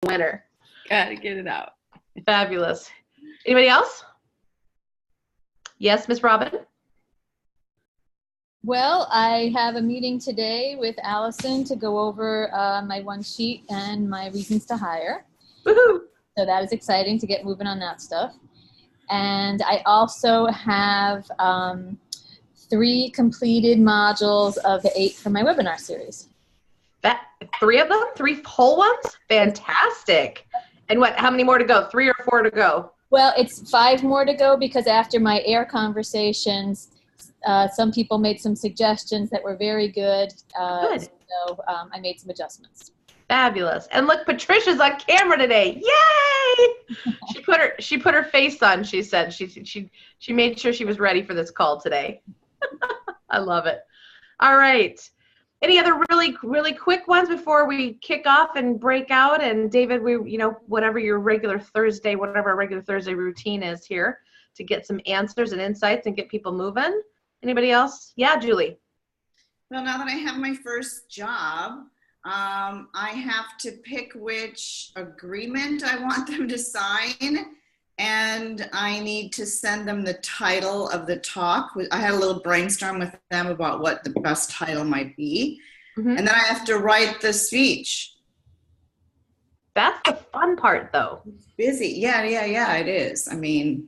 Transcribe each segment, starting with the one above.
winner. Gotta get it out. Fabulous. Anybody else? Yes, Miss Robin? Well, I have a meeting today with Allison to go over my one sheet and my reasons to hire. Woohoo! So that is exciting to get moving on that stuff. And I also have 3 completed modules of the 8 from my webinar series. 3 of them? 3 whole ones? Fantastic. And how many more to go? 3 or 4 to go? Well, it's 5 more to go because after my air conversations, some people made some suggestions that were very good. Good. So I made some adjustments. Fabulous. And look, Patricia's on camera today. Yay! She put her face on, she said. She made sure she was ready for this call today. I love it. All right. Any other really quick ones before we kick off and break out? And David, whatever our regular Thursday routine is here to get some answers and insights and get people moving. Anybody else? Yeah, Julie. Well, now that I have my first job, I have to pick which agreement I want them to sign, and I need to send them the title of the talk. I had a little brainstorm with them about what the best title might be, and then I have to write the speech. That's the fun part, though. It's busy. Yeah, it is. I mean,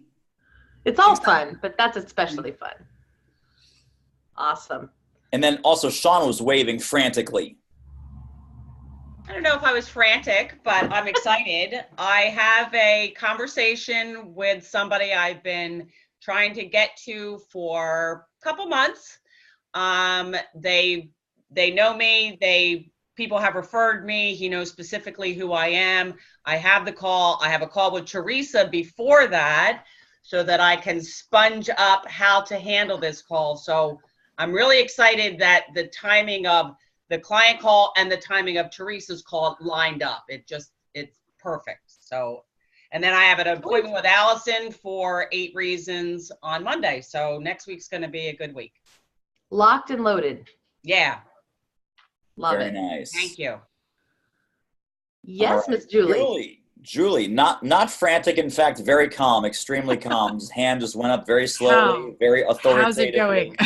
it's all fun, but that's especially fun. Awesome. And then also Shawn was waving frantically. I don't know if I was frantic, but I'm excited. I have a conversation with somebody I've been trying to get to for a couple months. They know me. People have referred me. He knows specifically who I am. I have a call with Teresa before that so that I can sponge up how to handle this call. So I'm really excited that the timing of the client call and the timing of Teresa's call lined up. It's perfect. So, and then I have an appointment with Allison for 8 reasons on Monday. So next week's going to be a good week. Locked and loaded. Yeah. Love Very it. nice. Thank you. Yes, Miss Julie. Julie, not frantic. In fact, very calm, extremely calm. His hand just went up very slowly, very authoritative. How's it going?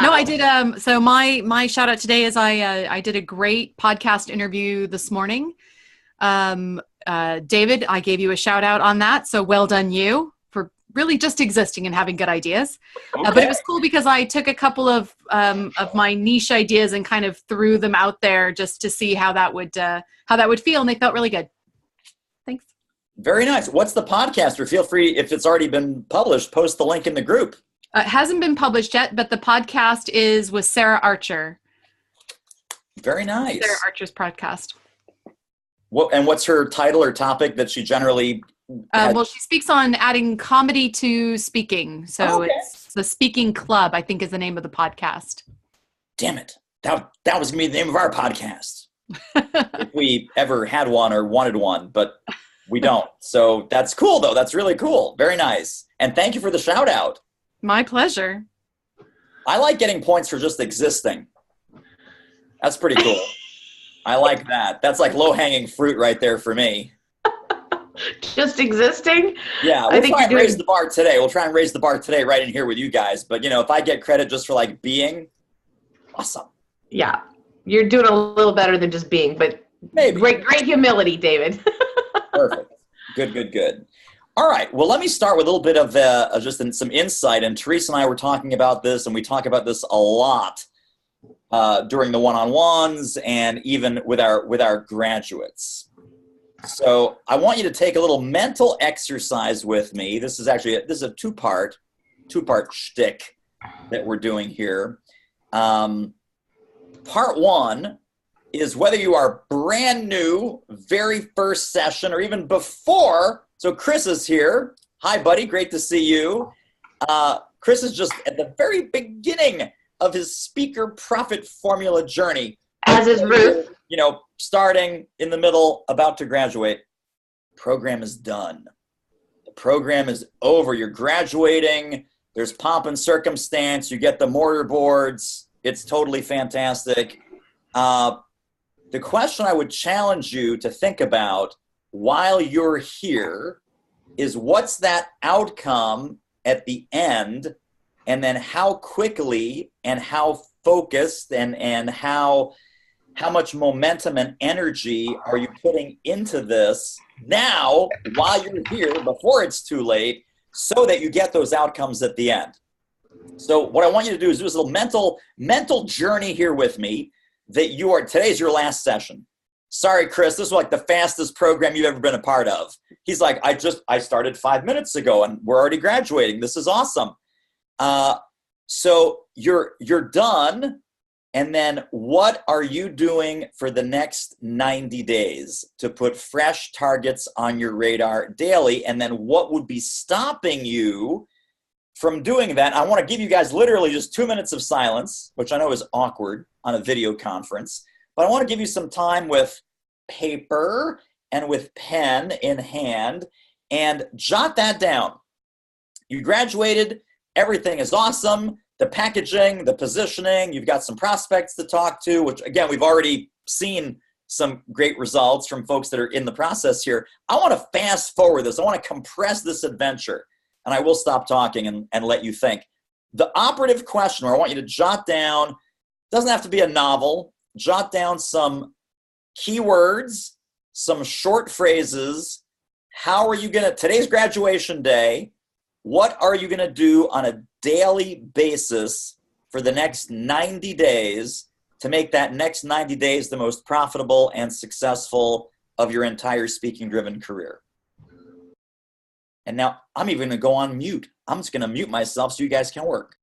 No, I did. So my shout out today is I did a great podcast interview this morning. David, I gave you a shout out on that. So well done you for really just existing and having good ideas. Okay. But it was cool because I took a couple of my niche ideas and kind of threw them out there just to see how that would feel, and they felt really good. Thanks. Very nice. What's the podcast? Or feel free, if it's already been published, post the link in the group. It hasn't been published yet, but the podcast is with Sarah Archer. Very nice. Sarah Archer's podcast. What's her title or topic that she generally well, she speaks on adding comedy to speaking. So It's the Speaking Club, I think is the name of the podcast. Damn it. That was going to be the name of our podcast. If we ever had one or wanted one, but we don't. So that's cool, though. That's really cool. Very nice. And thank you for the shout out. My pleasure. I like getting points for just existing. That's pretty cool. I like that. That's like low-hanging fruit right there for me. Just existing? Yeah, we'll try and raise the bar today. We'll try and raise the bar today right in here with you guys. But, if I get credit just for, like, being, awesome. Yeah. You're doing a little better than just being, but maybe. Great humility, David. Perfect. Good. All right. Well, let me start with a little bit of just some insight. And Teresa and I were talking about this, and we talk about this a lot during the one-on-ones and even with our graduates. So I want you to take a little mental exercise with me. This is a two-part shtick that we're doing here. Part 1 is whether you are brand new, very first session, or even before. So Chris is here. Hi, buddy. Great to see you. Chris is just at the very beginning of his speaker profit formula journey. As is Ruth. Starting in the middle, about to graduate. Program is done. The program is over. You're graduating. There's pomp and circumstance. You get the mortar boards. It's totally fantastic. the question I would challenge you to think about while you're here is, what's that outcome at the end? And then how quickly and how focused and how much momentum and energy are you putting into this now while you're here before it's too late, so that you get those outcomes at the end. So what I want you to do is do this little mental journey here with me, that today's your last session. Sorry, Chris, this is like the fastest program you've ever been a part of. He's like, I started 5 minutes ago and we're already graduating. This is awesome. So you're done. And then what are you doing for the next 90 days to put fresh targets on your radar daily? And then what would be stopping you from doing that? I want to give you guys literally just 2 minutes of silence, which I know is awkward on a video conference, but I want to give you some time with paper and with pen in hand and jot that down. You graduated, everything is awesome. The packaging, the positioning, you've got some prospects to talk to, which again, we've already seen some great results from folks that are in the process here. I want to fast forward this. I want to compress this adventure, and I will stop talking and let you think. The operative question, or I want you to jot down, doesn't have to be a novel, jot down some keywords, some short phrases. How are you today's graduation day, what are you going to do on a daily basis for the next 90 days to make that next 90 days the most profitable and successful of your entire speaking-driven career? And now I'm even going to go on mute. I'm just going to mute myself so you guys can work.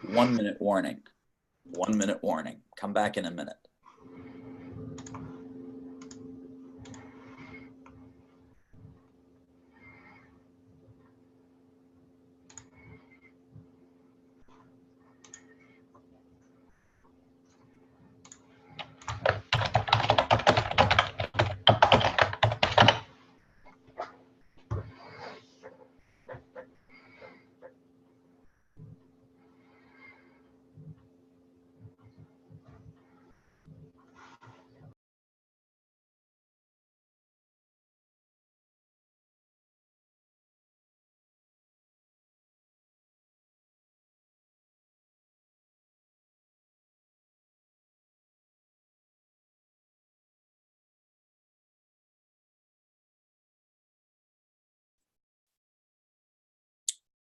One minute warning. 1 minute warning. Come back in a minute.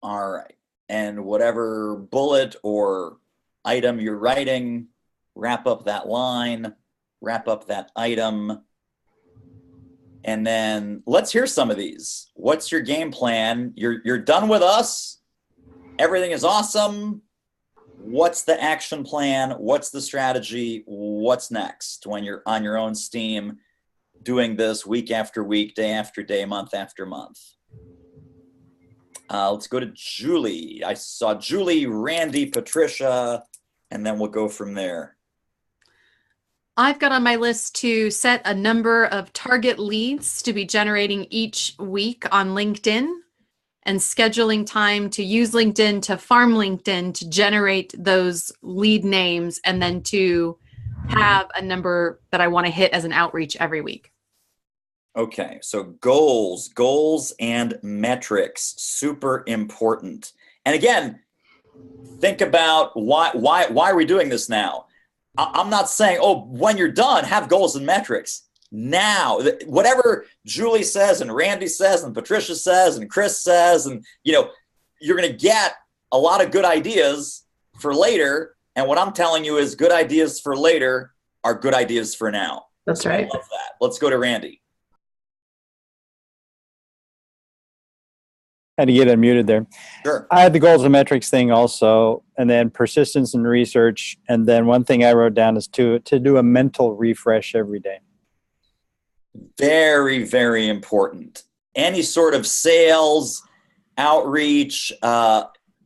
All right. And whatever bullet or item you're writing, wrap up that line, wrap up that item. And then let's hear some of these. What's your game plan? You're done with us. Everything is awesome. What's the action plan? What's the strategy? What's next when you're on your own steam doing this week after week, day after day, month after month? Let's go to Julie. I saw Julie, Randy, Patricia, and then we'll go from there. I've got on my list to set a number of target leads to be generating each week on LinkedIn. and scheduling time to use LinkedIn, to farm LinkedIn, to generate those lead names, and then to have a number that I want to hit as an outreach every week. Okay, so goals and metrics, super important. And again, think about why are we doing this now? I'm not saying, oh, when you're done, have goals and metrics. Now, whatever Julie says and Randy says and Patricia says and Chris says, and you're going to get a lot of good ideas for later. And what I'm telling you is good ideas for later are good ideas for now. That's right. I love that. Let's go to Randy. Had to get unmuted there. Sure. I had the goals and metrics thing also, and then persistence and research. And then one thing I wrote down is to do a mental refresh every day. Very, very important. Any sort of sales, outreach,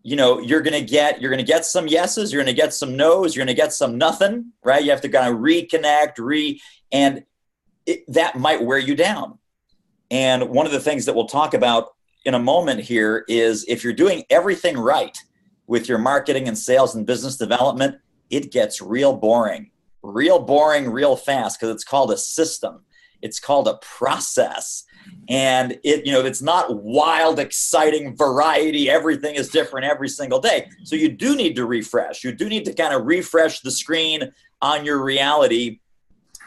you're going to get some yeses, you're going to get some nos, you're going to get some nothing, right? You have to kind of reconnect, and that might wear you down. And one of the things that we'll talk about in a moment here is if you're doing everything right with your marketing and sales and business development, it gets real boring real fast, because it's called a system. It's called a process. And it's not wild, exciting variety. Everything is different every single day. So you do need to refresh. You do need to kind of refresh the screen on your reality.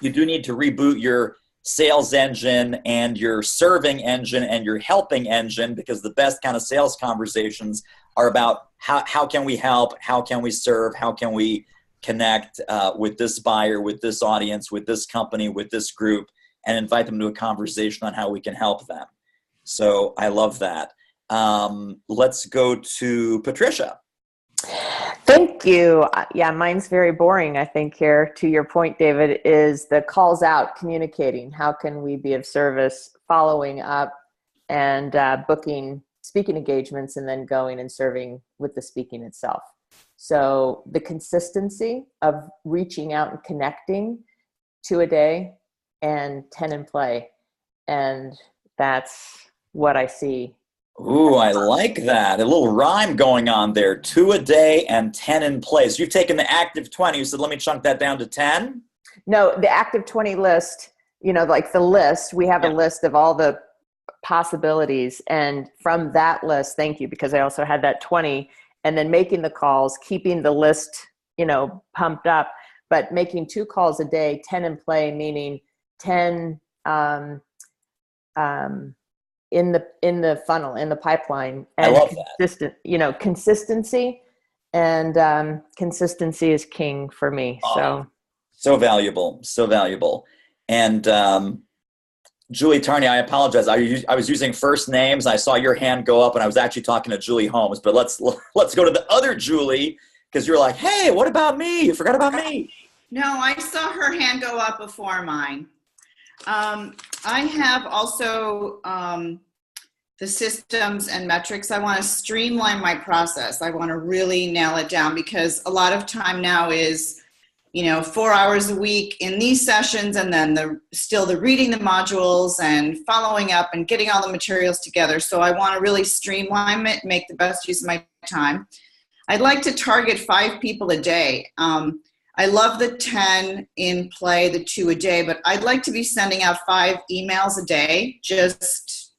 You do need to reboot your sales engine and your serving engine and your helping engine, because the best kind of sales conversations are about how can we help, how can we serve, how can we connect with this buyer, with this audience, with this company, with this group, and invite them to a conversation on how we can help them. So I love that. Let's go to Patricia. Thank you. Yeah, mine's very boring, I think, here. To your point, David, is the calls out, communicating. How can we be of service, following up, and booking speaking engagements, and then going and serving with the speaking itself. So the consistency of reaching out and connecting 2 a day and 10 in play. And that's what I see. Ooh, I like that. A little rhyme going on there. 2 a day and 10 in place. You've taken the active 20. You said, let me chunk that down to 10? No, the active 20 list, like the list, we have a list of all the possibilities. And from that list, thank you, because I also had that 20, and then making the calls, keeping the list, pumped up, but making 2 calls a day, 10 in play, meaning 10 in the funnel, in the pipeline. And I love consistent, consistency, and consistency is king for me. So valuable. And Julie Tarney, I apologize. I was using first names. I saw your hand go up, and I was actually talking to Julie Holmes. But let's go to the other Julie, because you're like, hey, what about me? You forgot about me. No, I saw her hand go up before mine. I have also the systems and metrics. I want to streamline my process. I want to really nail it down, because a lot of time now is, 4 hours a week in these sessions, and then the reading the modules and following up and getting all the materials together. So I want to really streamline it, make the best use of my time. I'd like to target 5 people a day. I love the 10 in play, the 2 a day, but I'd like to be sending out 5 emails a day. Just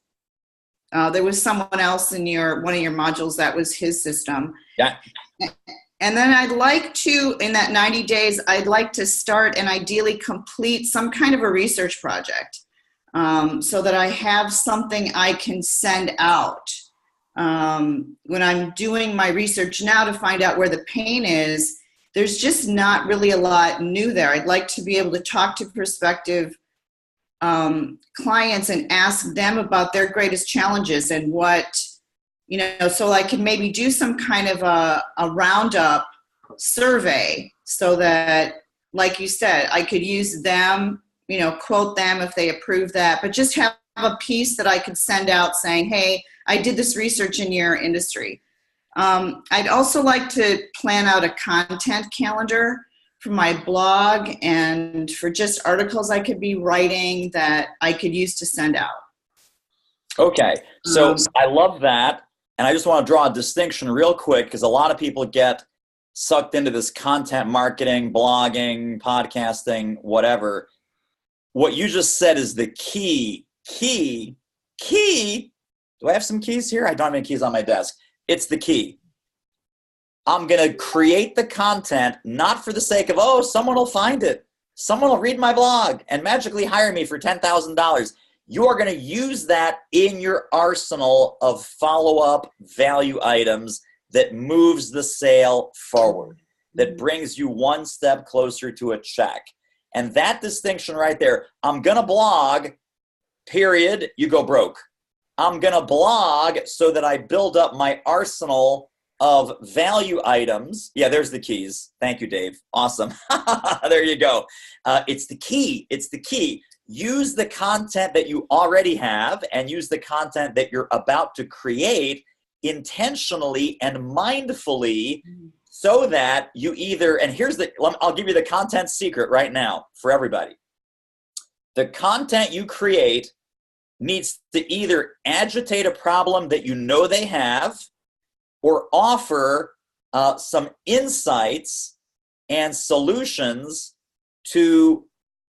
there was someone else in one of your modules that was his system. Yeah. And then I'd like to, in that 90 days, I'd like to start and ideally complete some kind of a research project, so that I have something I can send out. When I'm doing my research now to find out where the pain is, there's just not really a lot new there. I'd like to be able to talk to prospective clients and ask them about their greatest challenges and what, so I can maybe do some kind of a roundup survey, so that, like you said, I could use them, quote them if they approve that, but just have a piece that I could send out saying, hey, I did this research in your industry. I'd also like to plan out a content calendar for my blog and for just articles I could be writing that I could use to send out. Okay, so I love that. And I just want to draw a distinction real quick because a lot of people get sucked into this content marketing, blogging, podcasting, whatever. What you just said is the key. Do I have some keys here? I don't have any keys on my desk. It's the key. I'm going to create the content, not for the sake of, oh, someone will find it. Someone will read my blog and magically hire me for $10,000. You are going to use that in your arsenal of follow-up value items that moves the sale forward, that brings you one step closer to a check. And that distinction right there, I'm going to blog, period, you go broke. I'm going to blog so that I build up my arsenal of value items. Yeah, there's the keys. Thank you, Dave. Awesome. There you go. It's the key. It's the key. Use the content that you already have and use the content that you're about to create intentionally and mindfully so that you either, and I'll give you the content secret right now for everybody. The content you create needs to either agitate a problem that you know they have or offer some insights and solutions to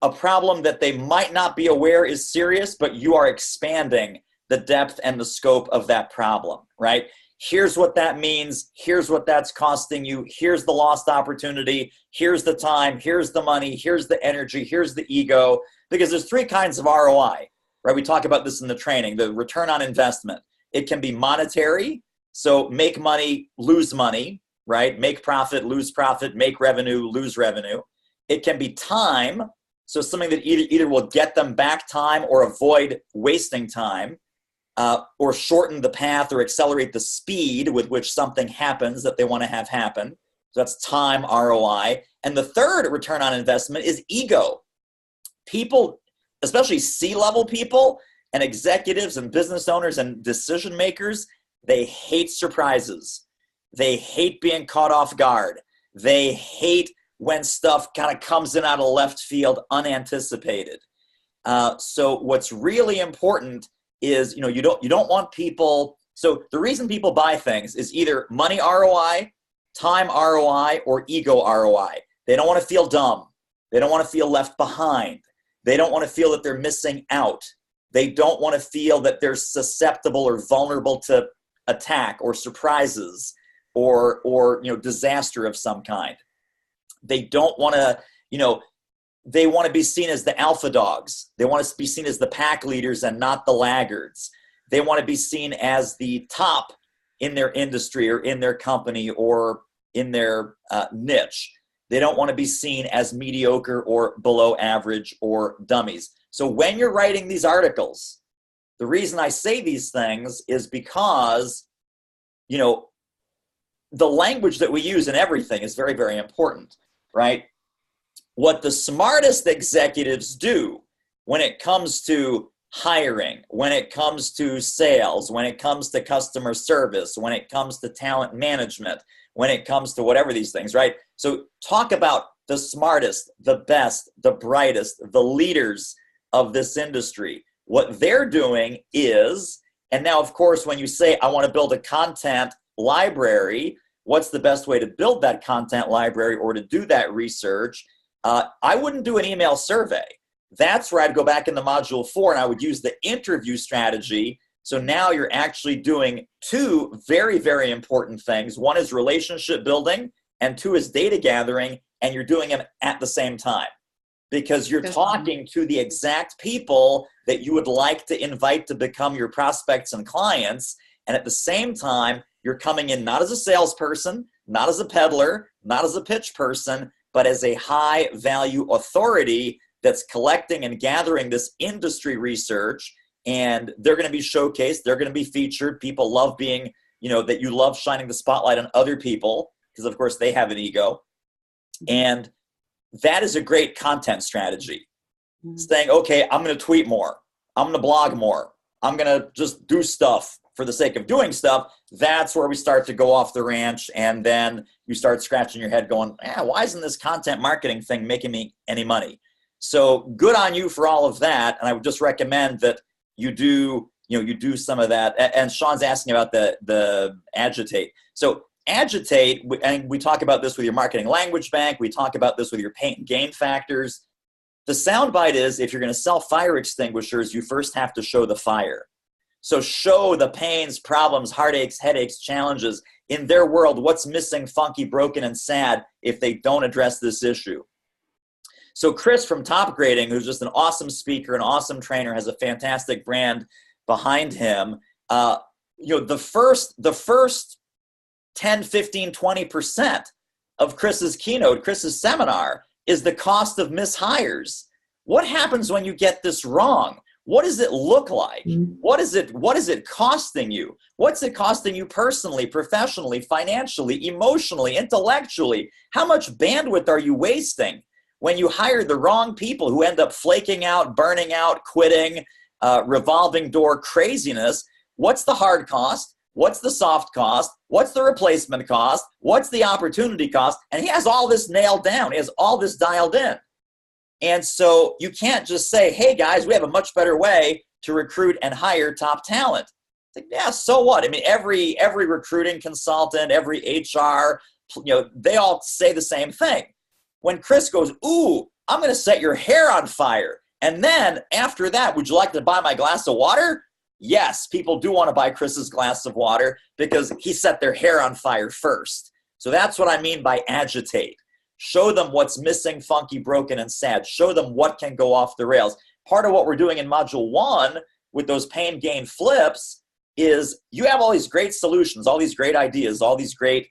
a problem that they might not be aware is serious, but you are expanding the depth and the scope of that problem, right? Here's what that means. Here's what that's costing you. Here's the lost opportunity. Here's the time. Here's the money. Here's the energy. Here's the ego. Because there's three kinds of ROI, right? We talk about this in the training, the return on investment. It can be monetary. So make money, lose money, right? Make profit, lose profit, make revenue, lose revenue. It can be time. So something that either will get them back time or avoid wasting time, or shorten the path or accelerate the speed with which something happens that they want to have happen. So that's time ROI. And the third return on investment is ego. People, especially C-level people and executives and business owners and decision makers, they hate surprises. They hate being caught off guard. They hate when stuff kind of comes in out of left field unanticipated. So what's really important is, you don't want people, so the reason people buy things is either money ROI, time ROI, or ego ROI. They don't want to feel dumb. They don't want to feel left behind. They don't want to feel that they're missing out. They don't want to feel that they're susceptible or vulnerable to attack or surprises or disaster of some kind. They don't want to, they want to be seen as the alpha dogs. They want to be seen as the pack leaders and not the laggards. They want to be seen as the top in their industry or in their company or in their niche. They don't want to be seen as mediocre or below average or dummies. So when you're writing these articles, the reason I say these things is because, the language that we use in everything is very, very important, right? What the smartest executives do when it comes to hiring, when it comes to sales, when it comes to customer service, when it comes to talent management, when it comes to whatever these things, right? So talk about the smartest, the best, the brightest, the leaders of this industry. What they're doing is, and now of course when you say, I want to build a content library, what's the best way to build that content library or to do that research? I wouldn't do an email survey. That's where I'd go back into module 4 and I would use the interview strategy. So now you're actually doing two very, very important things. One is relationship building and two is data gathering, and you're doing them at the same time because you're talking to the exact people that you would like to invite to become your prospects and clients. And at the same time, you're coming in not as a salesperson, not as a peddler, not as a pitch person, but as a high value authority that's collecting and gathering this industry research. And they're going to be showcased. They're going to be featured. People love being, that you love shining the spotlight on other people because, of course, they have an ego. And that is a great content strategy. Saying, okay, I'm going to tweet more. I'm going to blog more. I'm going to just do stuff for the sake of doing stuff. That's where we start to go off the ranch. And then you start scratching your head going, why isn't this content marketing thing making me any money? So good on you for all of that. And I would just recommend that you do, you do some of that. And Shawn's asking about the agitate. So agitate, and we talk about this with your marketing language bank. We talk about this with your pain and gain factors. The soundbite is, if you're going to sell fire extinguishers, you first have to show the fire. So show the pains, problems, heartaches, headaches, challenges. In their world, what's missing, funky, broken, and sad if they don't address this issue? So Chris from Top Grading, who's just an awesome speaker, an awesome trainer, has a fantastic brand behind him. The first 10, 15, 20% of Chris's keynote, Chris's seminar, is the cost of mishires. What happens when you get this wrong? What does it look like? What is it costing you? What's it costing you personally, professionally, financially, emotionally, intellectually? How much bandwidth are you wasting when you hire the wrong people who end up flaking out, burning out, quitting, revolving door craziness? What's the hard cost? What's the soft cost? What's the replacement cost? What's the opportunity cost? And he has all this nailed down. He has all this dialed in. And so you can't just say, hey guys, we have a much better way to recruit and hire top talent. It's like, yeah, so what? I mean, every recruiting consultant, every HR, they all say the same thing. When Chris goes, ooh, I'm going to set your hair on fire. And then after that, would you like to buy my glass of water? Yes, people do want to buy Chris's glass of water because he set their hair on fire first. So that's what I mean by agitate. Show them what's missing, funky, broken, and sad. Show them what can go off the rails. Part of what we're doing in Module 1 with those pain gain flips is you have all these great solutions, all these great ideas, all these great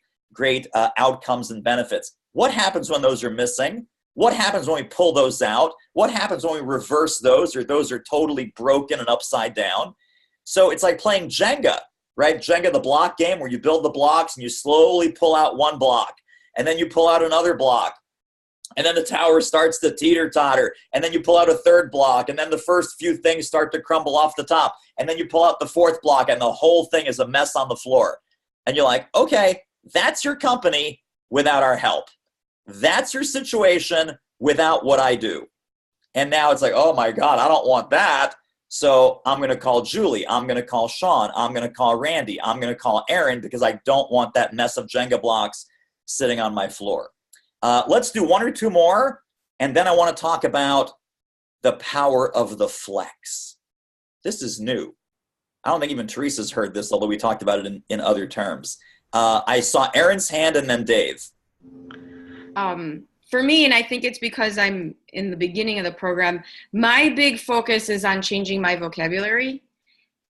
outcomes and benefits. What happens when those are missing? What happens when we pull those out? What happens when we reverse those, or those are totally broken and upside down? So it's like playing Jenga, right? Jenga, the block game, where you build the blocks and you slowly pull out one block. And then you pull out another block. And then the tower starts to teeter-totter. And then you pull out a third block. And then the first few things start to crumble off the top. And then you pull out the fourth block, and the whole thing is a mess on the floor. And you're like, okay, that's your company without our help. That's your situation without what I do. And now it's like, oh my God, I don't want that. So I'm going to call Julie. I'm going to call Shawn. I'm going to call Randy. I'm going to call Erin, because I don't want that mess of Jenga blocks sitting on my floor. Let's do one or two more, and then I want to talk about the power of the flex. This is new. I don't think even Teresa's heard this, although we talked about it in other terms. I saw Erin's hand and then Dave. For me, and I think it's because I'm in the beginning of the program, my big focus is on changing my vocabulary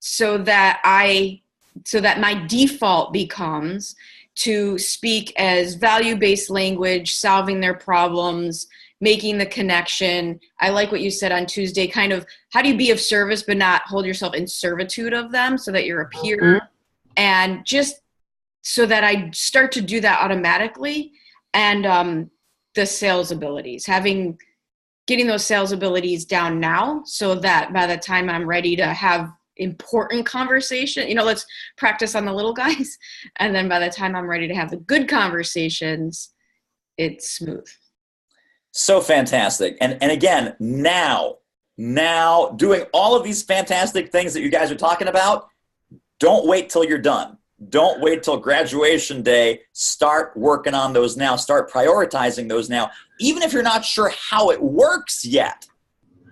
so that my default becomes to speak as value-based language, solving their problems, making the connection. I like what you said on Tuesday, kind of how do you be of service but not hold yourself in servitude of them, so that you're a peer, and just so that I start to do that automatically. And the sales abilities, getting those sales abilities down now, so that by the time I'm ready to have important conversation, let's practice on the little guys, and then by the time I'm ready to have the good conversations, it's smooth. So fantastic. And again, now doing all of these fantastic things that you guys are talking about, don't wait till you're done. Don't wait till graduation day. Start working on those now. Start prioritizing those now. Even if you're not sure how it works yet,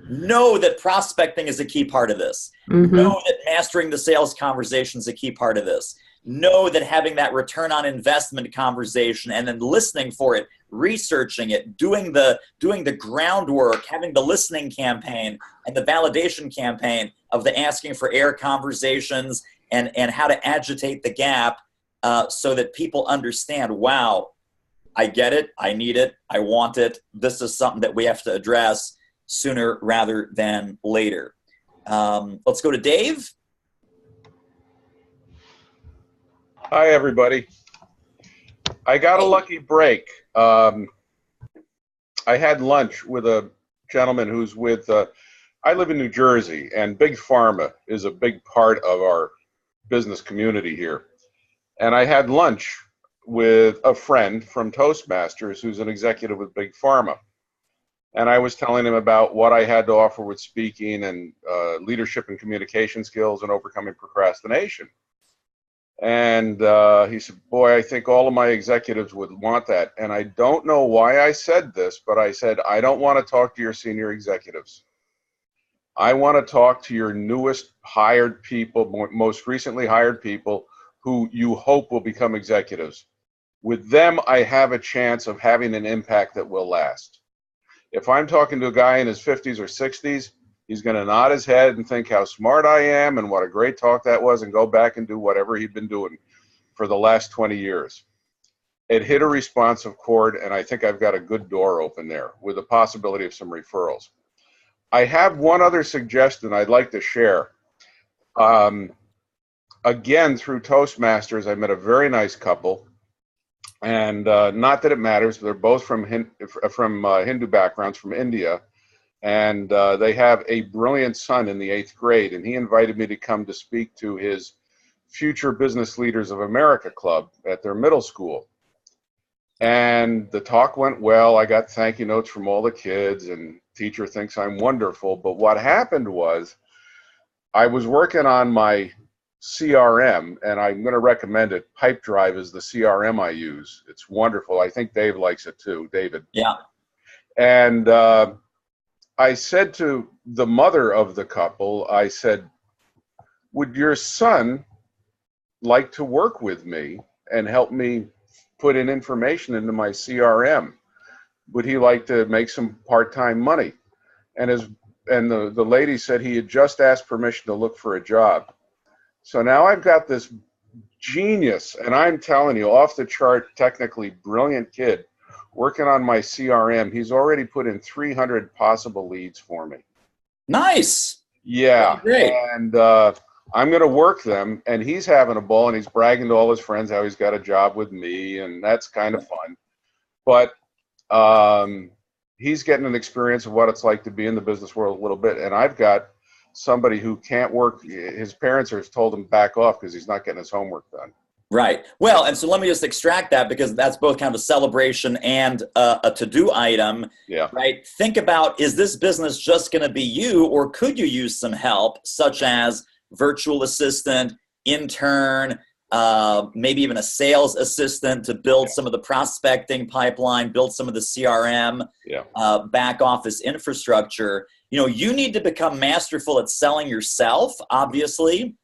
know that prospecting is a key part of this. Know that mastering the sales conversation is a key part of this. Know that having that return on investment conversation and then listening for it, researching it, doing the groundwork, having the listening campaign and the validation campaign of the asking for air conversations and how to agitate the gap so that people understand, wow, I get it, I need it, I want it. This is something that we have to address sooner rather than later. Let's go to Dave. Hi, everybody. I got a lucky break. I had lunch with a gentleman who's with, I live in New Jersey, and Big Pharma is a big part of our business community here. And I had lunch with a friend from Toastmasters who's an executive with Big Pharma. And I was telling him about what I had to offer with speaking and leadership and communication skills and overcoming procrastination. And he said, boy, I think all of my executives would want that. And I don't know why I said this, but I said, I don't want to talk to your senior executives. I want to talk to your newest hired people, most recently hired people who you hope will become executives. With them, I have a chance of having an impact that will last. If I'm talking to a guy in his 50s or 60s, he's going to nod his head and think how smart I am and what a great talk that was and go back and do whatever he'd been doing for the last 20 years. It hit a responsive chord, and I think I've got a good door open there with the possibility of some referrals. I have one other suggestion I'd like to share. Again, through Toastmasters, I met a very nice couple. And not that it matters, but they're both from Hindu backgrounds, from India. And they have a brilliant son in the 8th grade. And he invited me to come to speak to his Future Business Leaders of America club at their middle school. And the talk went well. I got thank you notes from all the kids, and teacher thinks I'm wonderful. But what happened was I was working on my CRM, and I'm going to recommend it. Pipedrive is the CRM I use. It's wonderful. I think Dave likes it too, David. Yeah. And I said to the mother of the couple, I said, would your son like to work with me and help me put in information into my CRM? Would he like to make some part-time money? And the lady said he had just asked permission to look for a job. So now I've got this genius, and I'm telling you, off the chart, technically brilliant kid working on my CRM. He's already put in 300 possible leads for me. Nice. Yeah. Great. And I'm going to work them, and he's having a ball, and he's bragging to all his friends how he's got a job with me, and that's kind of fun. But he's getting an experience of what it's like to be in the business world a little bit, and I've got somebody who can't work. His parents have told him back off because he's not getting his homework done. Right. Well, and so let me just extract that, because that's both kind of a celebration and a to-do item. Yeah. Right. Think about, is this business just going to be you, or could you use some help, such as virtual assistant, intern, maybe even a sales assistant to build some of the prospecting pipeline, build some of the CRM, back office infrastructure. You know, you need to become masterful at selling yourself, obviously,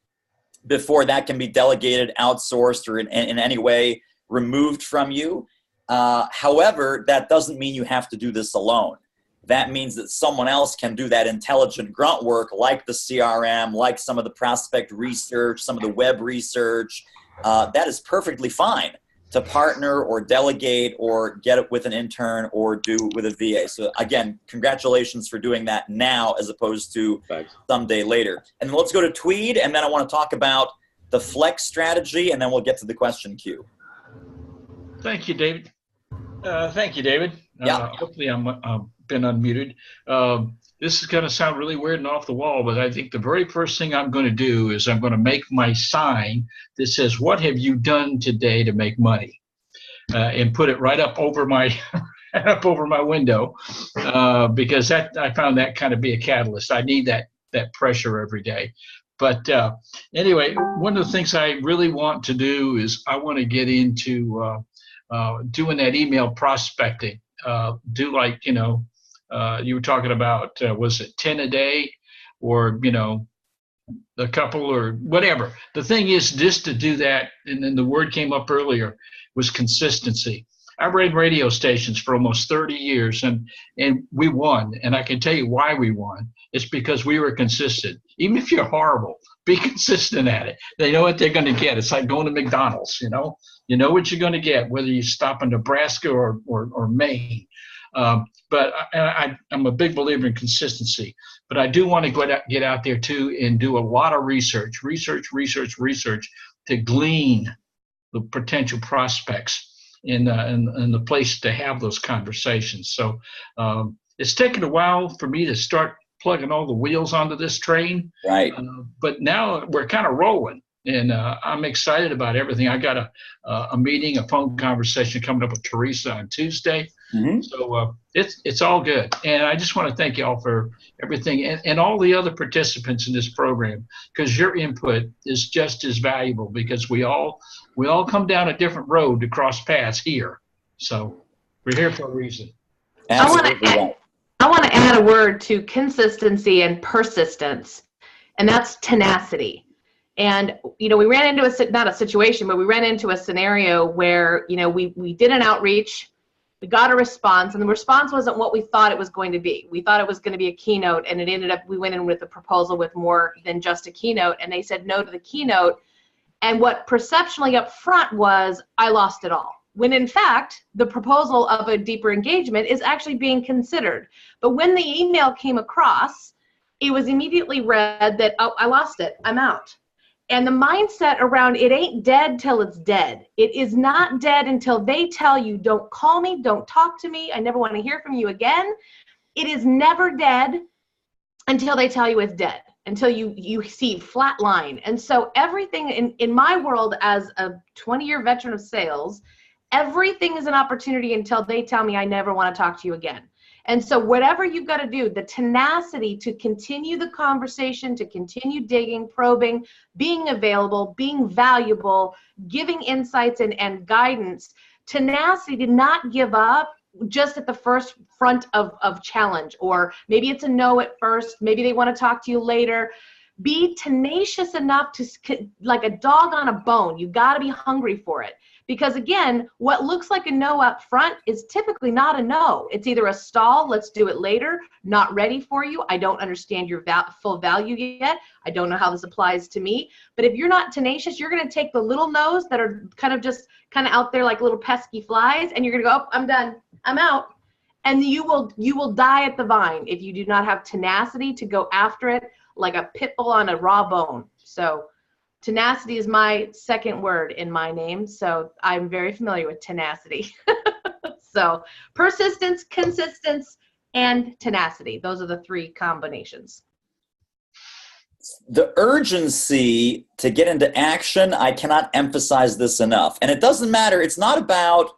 before that can be delegated, outsourced, or in any way removed from you. However, that doesn't mean you have to do this alone. That means that someone else can do that intelligent grunt work, like the CRM, like some of the prospect research, some of the web research. That is perfectly fine to partner or delegate or get it with an intern or do with a VA. So again, congratulations for doing that now as opposed to someday later. And then let's go to Tweed, and then I want to talk about the flex strategy, and then we'll get to the question queue. Thank you, David. Yeah. Hopefully I'm been unmuted. This is going to sound really weird and off the wall, but I think the very first thing I'm going to do is I'm going to make my sign that says, "What have you done today to make money?" And put it right up over my window, because I found that kind of be a catalyst. I need that pressure every day. But anyway, one of the things I really want to do is I want to get into doing that email prospecting. Do like, you were talking about, was it 10 a day or, a couple or whatever. The thing is just to do that, and then the word came up earlier, was consistency. I ran radio stations for almost 30 years, and we won. And I can tell you why we won. It's because we were consistent. Even if you're horrible, be consistent at it. They know what they're going to get. It's like going to McDonald's, You know what you're going to get, whether you stop in Nebraska or Maine. But I'm a big believer in consistency. But I do want to get out there too and do a lot of research to glean the potential prospects in the place to have those conversations. So it's taken a while for me to start plugging all the wheels onto this train. Right. But now we're kind of rolling. And I'm excited about everything. I got a meeting, a phone conversation coming up with Teresa on Tuesday. Mm-hmm. So it's all good. And I just want to thank you all for everything and all the other participants in this program, because your input is just as valuable, because we all come down a different road to cross paths here. So we're here for a reason. Absolutely right. I want to add a word to consistency and persistence, and that's tenacity. And, we ran into not a situation, but we ran into a scenario where, we did an outreach, we got a response, and the response wasn't what we thought it was going to be. We thought it was going to be a keynote, and it ended up, we went in with a proposal with more than just a keynote, and they said no to the keynote. And what perceptually up front was, I lost it all. When in fact, the proposal of a deeper engagement is actually being considered. But when the email came across, it was immediately read that, oh, I lost it, I'm out. And the mindset around it ain't dead till it's dead. It is not dead until they tell you, don't call me, don't talk to me, I never want to hear from you again. It is never dead until they tell you it's dead, until you see flat line. And so everything in my world as a 20-year veteran of sales, everything is an opportunity until they tell me I never want to talk to you again. And so whatever you've got to do, the tenacity to continue the conversation, to continue digging, probing, being available, being valuable, giving insights and guidance, tenacity to not give up just at the first front of challenge, or maybe it's a no at first, maybe they want to talk to you later. Be tenacious enough to, like a dog on a bone, you got to be hungry for it. Because again, what looks like a no up front is typically not a no. It's either a stall, let's do it later, not ready for you, I don't understand your full value yet, I don't know how this applies to me. But if you're not tenacious, you're going to take the little no's that are kind of out there like little pesky flies, and you're going to go, oh, I'm done, I'm out. And you will die at the vine if you do not have tenacity to go after it like a pit bull on a raw bone. So tenacity is my second word in my name, so I'm very familiar with tenacity. So persistence, consistence, and tenacity. Those are the three combinations. The urgency to get into action, I cannot emphasize this enough. And it doesn't matter. It's not about,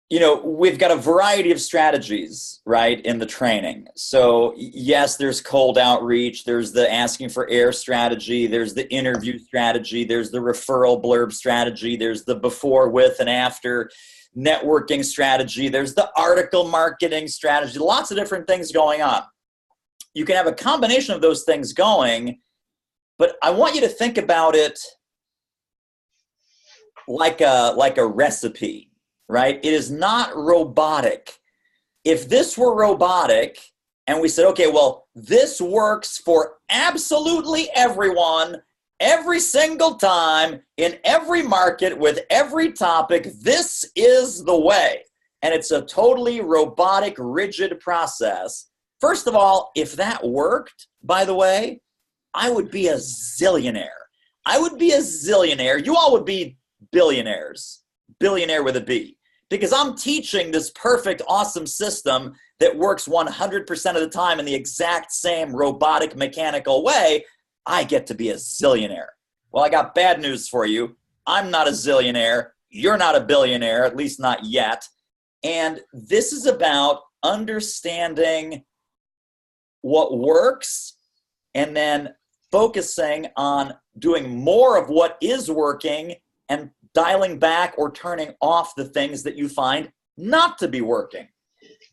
we've got a variety of strategies, right, in the training. So yes, there's cold outreach, there's the asking for air strategy, there's the interview strategy, there's the referral blurb strategy, there's the before, with, and after networking strategy, there's the article marketing strategy, lots of different things going on. You can have a combination of those things going, but I want you to think about it like a recipe. Right? It is not robotic. If this were robotic and we said, okay, well, this works for absolutely everyone, every single time, in every market, with every topic, this is the way. And it's a totally robotic, rigid process. First of all, if that worked, by the way, I would be a zillionaire. I would be a zillionaire. You all would be billionaires. Billionaire with a B. Because I'm teaching this perfect, awesome system that works 100% of the time in the exact same robotic, mechanical way. I get to be a zillionaire. Well, I got bad news for you. I'm not a zillionaire. You're not a billionaire, at least not yet. And this is about understanding what works and then focusing on doing more of what is working and dialing back or turning off the things that you find not to be working.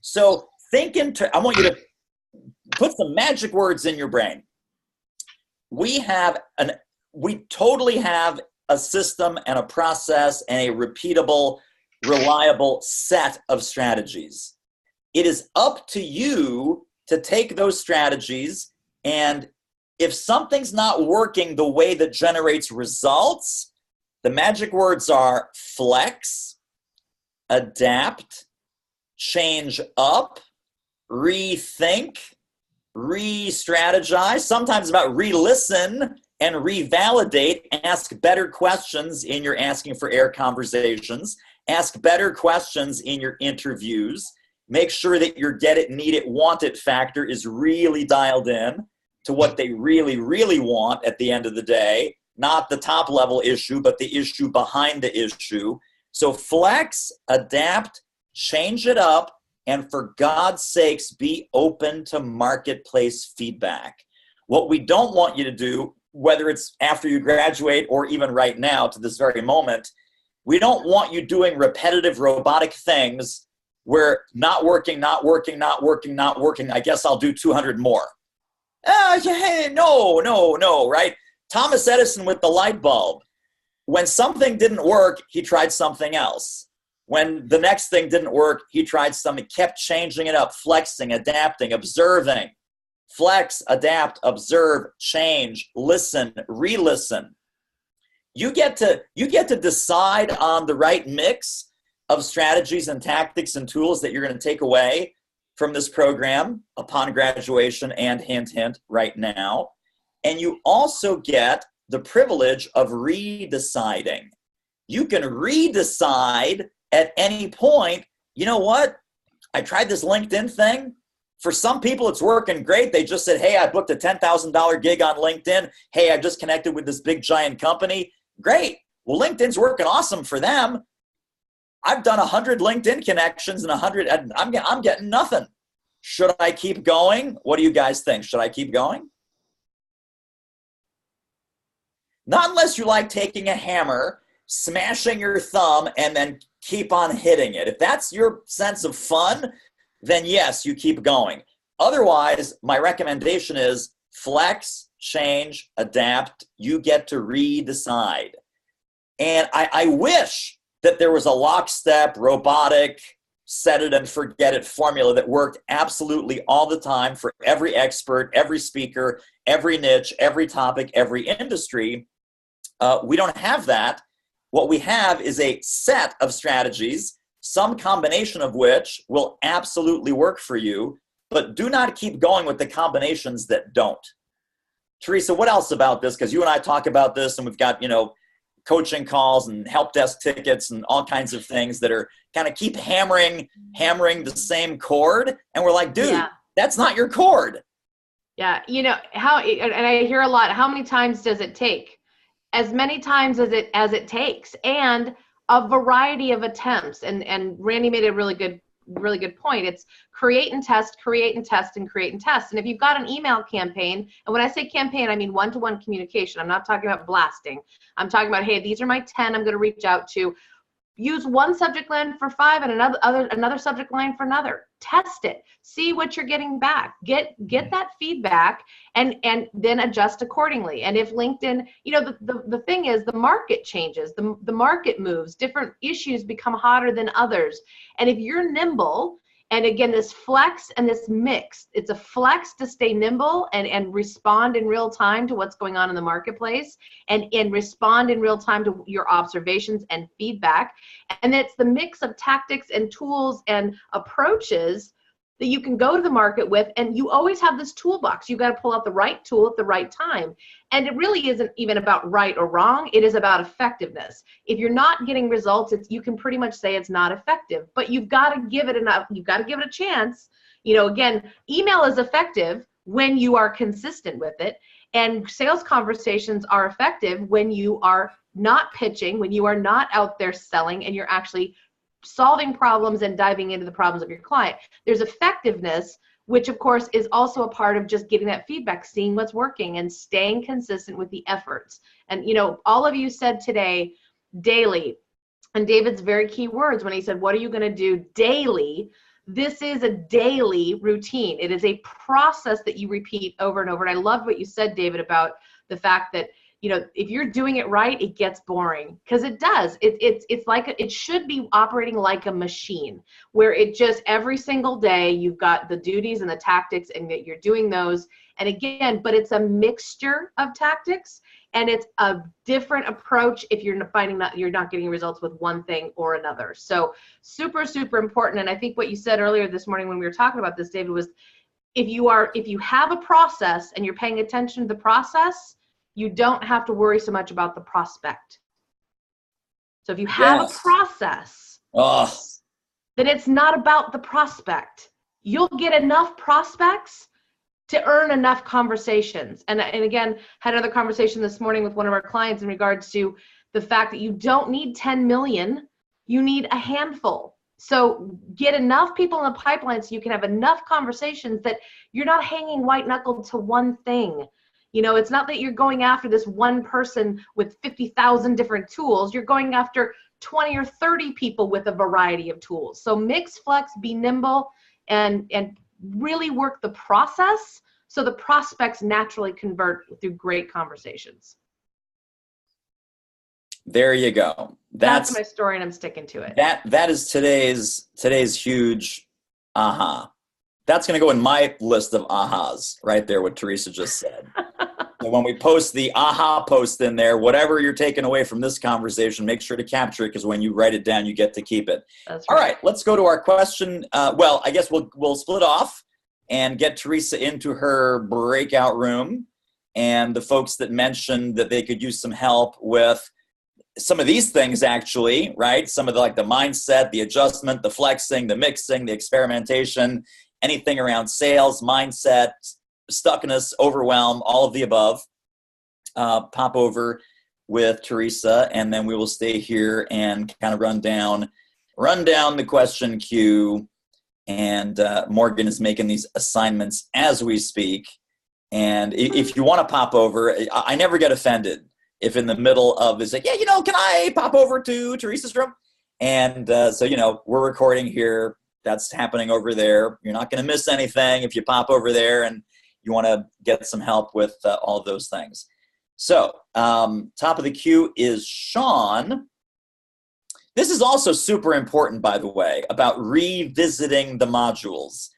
So I want you to put some magic words in your brain. We totally have a system and a process and a repeatable, reliable set of strategies. It is up to you to take those strategies, and if something's not working the way that generates results, the magic words are flex, adapt, change up, rethink, re-strategize. Sometimes about re-listen and revalidate. Ask better questions in your asking for air conversations. Ask better questions in your interviews. Make sure that your get it, need it, want it factor is really dialed in. to what they really, really want at the end of the day. Not the top level issue, but the issue behind the issue. So flex, adapt, change it up, and for God's sakes, be open to marketplace feedback. What we don't want you to do, whether it's after you graduate or even right now to this very moment, we don't want you doing repetitive robotic things where not working, not working, not working, not working. I guess I'll do 200 more. No, right? Thomas Edison with the light bulb. When something didn't work, he tried something else. When the next thing didn't work, he tried something, kept changing it up, flexing, adapting, observing. Flex, adapt, observe, change, listen, re-listen. You get to decide on the right mix of strategies and tactics and tools that you're going to take away from this program upon graduation and hint, hint, right now. And you also get the privilege of redeciding. You can redecide at any point. You know what? I tried this LinkedIn thing. For some people, it's working great. They just said, hey, I booked a $10,000 gig on LinkedIn. Hey, I just connected with this big giant company. Great. Well, LinkedIn's working awesome for them. I've done 100 LinkedIn connections and 100, and I'm getting nothing. Should I keep going? What do you guys think? Should I keep going? Not unless you like taking a hammer, smashing your thumb, and then keep on hitting it. If that's your sense of fun, then yes, you keep going. Otherwise, my recommendation is flex, change, adapt. You get to redecide. And I wish that there was a lockstep, robotic, set it and forget it formula that worked absolutely all the time for every expert, every speaker, every niche, every topic, every industry. We don't have that. What we have is a set of strategies, some combination of which will absolutely work for you, but do not keep going with the combinations that don't. Teresa, what else about this? Because you and I talk about this, and we've got, coaching calls and help desk tickets and all kinds of things that are kind of keep hammering the same chord. And we're like, dude, that's not your chord. Yeah. And I hear a lot, how many times does it take? As many times as it takes, and a variety of attempts. And Randy made a really good point. It's create and test, create and test, and create and test. And if you've got an email campaign, and when I say campaign, I mean one-to-one communication. I'm not talking about blasting. I'm talking about, hey, these are my 10 I'm going to reach out to. Use one subject line for 5 and another subject line for another. Test it. See what you're getting back. Get that feedback and then adjust accordingly. And if LinkedIn, the thing is, the market changes, the market moves, different issues become hotter than others. And if you're nimble, and again, this flex and this mix, it's a flex to stay nimble and respond in real time to what's going on in the marketplace and respond in real time to your observations and feedback. And it's the mix of tactics and tools and approaches that you can go to the market with, and you always have this toolbox. You've got to pull out the right tool at the right time. And it really isn't even about right or wrong. It is about effectiveness. If you're not getting results, you can pretty much say it's not effective, but you've got to give it enough. You've got to give it a chance. Again, email is effective when you are consistent with it, and sales conversations are effective when you are not pitching, when you are not out there selling, and you're actually solving problems and diving into the problems of your client. There's effectiveness, which of course is also a part of just getting that feedback, seeing what's working and staying consistent with the efforts. And all of you said today, daily, and David's very key words when he said, what are you going to do daily? This is a daily routine. It is a process that you repeat over and over. And I love what you said, David, about the fact that if you're doing it right, it gets boring, because it does. It's like it should be operating like a machine, where it just every single day you've got the duties and the tactics, and that you're doing those. And again, but it's a mixture of tactics, and it's a different approach if you're finding that you're not getting results with one thing or another. So super, super important. And I think what you said earlier this morning when we were talking about this, David, was if you have a process and you're paying attention to the process, you don't have to worry so much about the prospect. So if you have a process, then it's not about the prospect. You'll get enough prospects to earn enough conversations. And again, had another conversation this morning with one of our clients in regards to the fact that you don't need 10 million, you need a handful. So get enough people in the pipeline so you can have enough conversations that you're not hanging white knuckled to one thing. You know, it's not that you're going after this one person with 50,000 different tools. You're going after 20 or 30 people with a variety of tools. So mix, flex, be nimble, and really work the process so the prospects naturally convert through great conversations. There you go. That's my story, and I'm sticking to it. That is today's huge aha. That's going to go in my list of ahas right there, what Teresa just said. So when we post the aha post in there, whatever you're taking away from this conversation, make sure to capture it, because when you write it down, you get to keep it. That's right. All right. right, let's go to our question. Well, I guess we'll split off and get Teresa into her breakout room, and the folks that mentioned that they could use some help with some of these things, actually, right? Some of the mindset, the adjustment, the flexing, the mixing, the experimentation, anything around sales, mindset, stuckness, overwhelm, all of the above. Pop over with Teresa, and then we will stay here and kind of run down the question queue. And Morgan is making these assignments as we speak. And if you want to pop over, I never get offended if in the middle of this, like, yeah, can I pop over to Teresa's room? And so, we're recording here. That's happening over there. You're not going to miss anything if you pop over there and you want to get some help with all of those things. So top of the queue is Shawn. This is also super important, by the way, about revisiting the modules.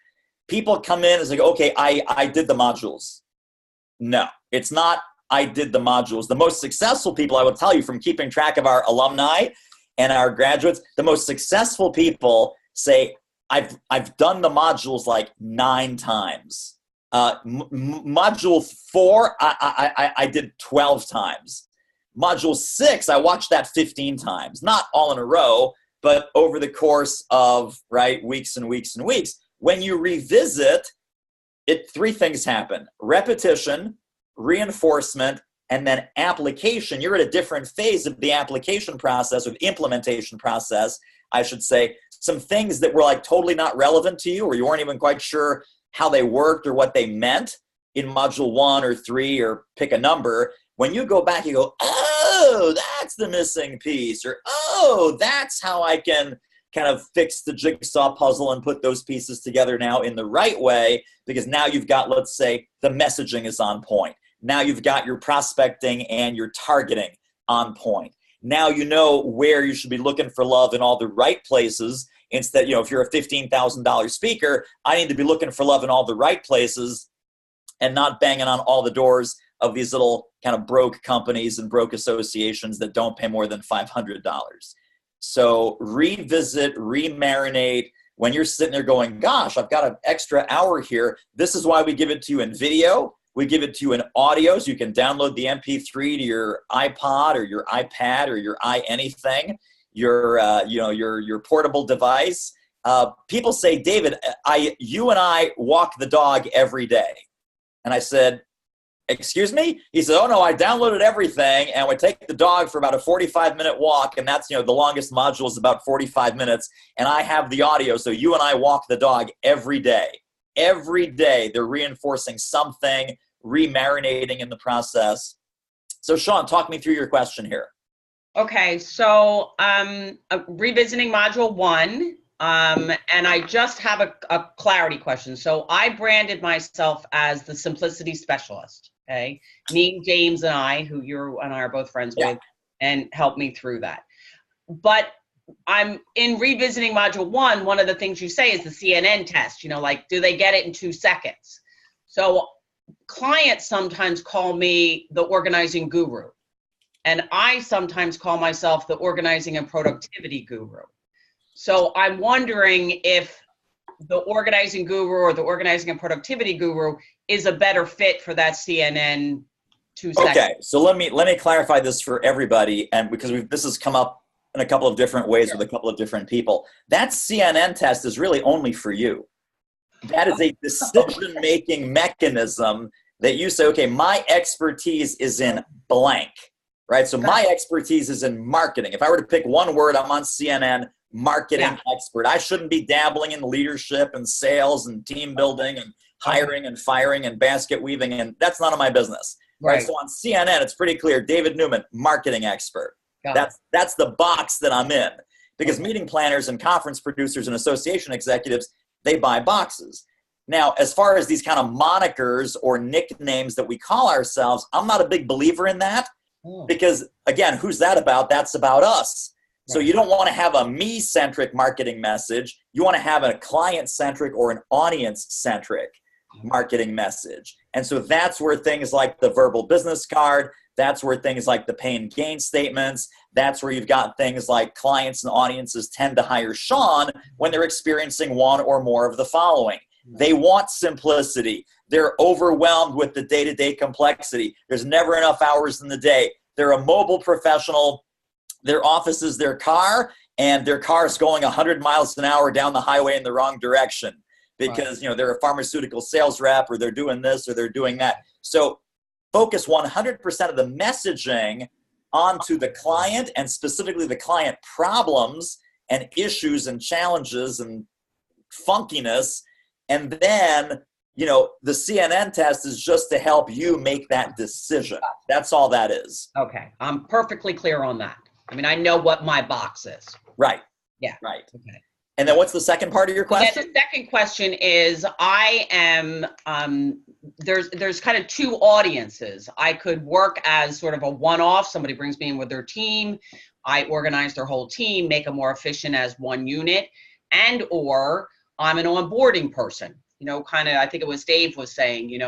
People come in and say, okay, I did the modules. No, it's not I did the modules. The most successful people, I will tell you from keeping track of our alumni and our graduates, the most successful people say, I've done the modules like 9 times. Module 4, I did 12 times. Module 6, I watched that 15 times. Not all in a row, but over the course of weeks and weeks and weeks. When you revisit it, 3 things happen: repetition, reinforcement, and then application. You're at a different phase of the application process, or the implementation process, I should say. Some things that were totally not relevant to you, or you weren't even quite sure how they worked or what they meant in module 1 or 3, or pick a number. When you go back, you go, oh, that's the missing piece, or oh, that's how I can kind of fix the jigsaw puzzle and put those pieces together now in the right way, because now you've got, let's say, the messaging is on point. Now you've got your prospecting and your targeting on point. Now you know where you should be looking for love in all the right places. Instead, if you're a $15,000 speaker, I need to be looking for love in all the right places and not banging on all the doors of these little kind of broke companies and broke associations that don't pay more than $500. So revisit, remarinate. When you're sitting there going, gosh, I've got an extra hour here. This is why we give it to you in video. We give it to you in audio, so you can download the MP3 to your iPod or your iPad or your anything, your portable device. People say, David, you and I walk the dog every day. And I said, excuse me? He said, oh no, I downloaded everything, and we take the dog for about a 45-minute walk, and that's, the longest module is about 45 minutes, and I have the audio, so you and I walk the dog every day. Every day they're reinforcing something, remarinating in the process. So Shawn, talk me through your question here. Okay, so revisiting module 1, and I just have a clarity question. So I branded myself as the simplicity specialist, okay? Me, James, and I, who you and I are both friends with, and helped me through that. But I'm in revisiting module 1, one of the things you say is the CNN test, do they get it in 2 seconds? So clients sometimes call me the organizing guru. And I sometimes call myself the organizing and productivity guru. So I'm wondering if the organizing guru or the organizing and productivity guru is a better fit for that CNN 2 seconds. Okay, so let me clarify this for everybody, and because this has come up in a couple of different ways with a couple of different people. That CNN test is really only for you. That is a decision-making mechanism that you say, okay, my expertise is in blank, right? So my expertise is in marketing. If I were to pick one word, I'm on CNN, marketing expert. I shouldn't be dabbling in leadership and sales and team building and hiring and firing and basket weaving, and that's none of my business. Right. So on CNN, it's pretty clear, David Newman, marketing expert. That's the box that I'm in. Because meeting planners and conference producers and association executives, they buy boxes. Now, as far as these kind of monikers or nicknames that we call ourselves, I'm not a big believer in that. Because, again, who's that about? That's about us. So you don't want to have a me-centric marketing message. You want to have a client-centric or an audience-centric marketing message. And so that's where things like the verbal business card, that's where things like the pay and gain statements, that's where you've got things like clients and audiences tend to hire Shawn when they're experiencing one or more of the following. They want simplicity. They're overwhelmed with the day-to-day complexity. There's never enough hours in the day. They're a mobile professional. Their office is their car, and their car is going 100 miles an hour down the highway in the wrong direction because they're a pharmaceutical sales rep, or they're doing this or they're doing that. So focus 100% of the messaging onto the client, and specifically the client problems and issues and challenges and funkiness. And then, the CNN test is just to help you make that decision. That's all that is. Okay. I'm perfectly clear on that. I mean, I know what my box is. Right. Yeah. Right. Okay. And then what's the second part of your question? The second question is, I am, there's kind of two audiences. I could work as sort of a one-off. Somebody brings me in with their team. I organize their whole team, make them more efficient as one unit, or I'm an onboarding person. Kind of, I think it was Dave was saying,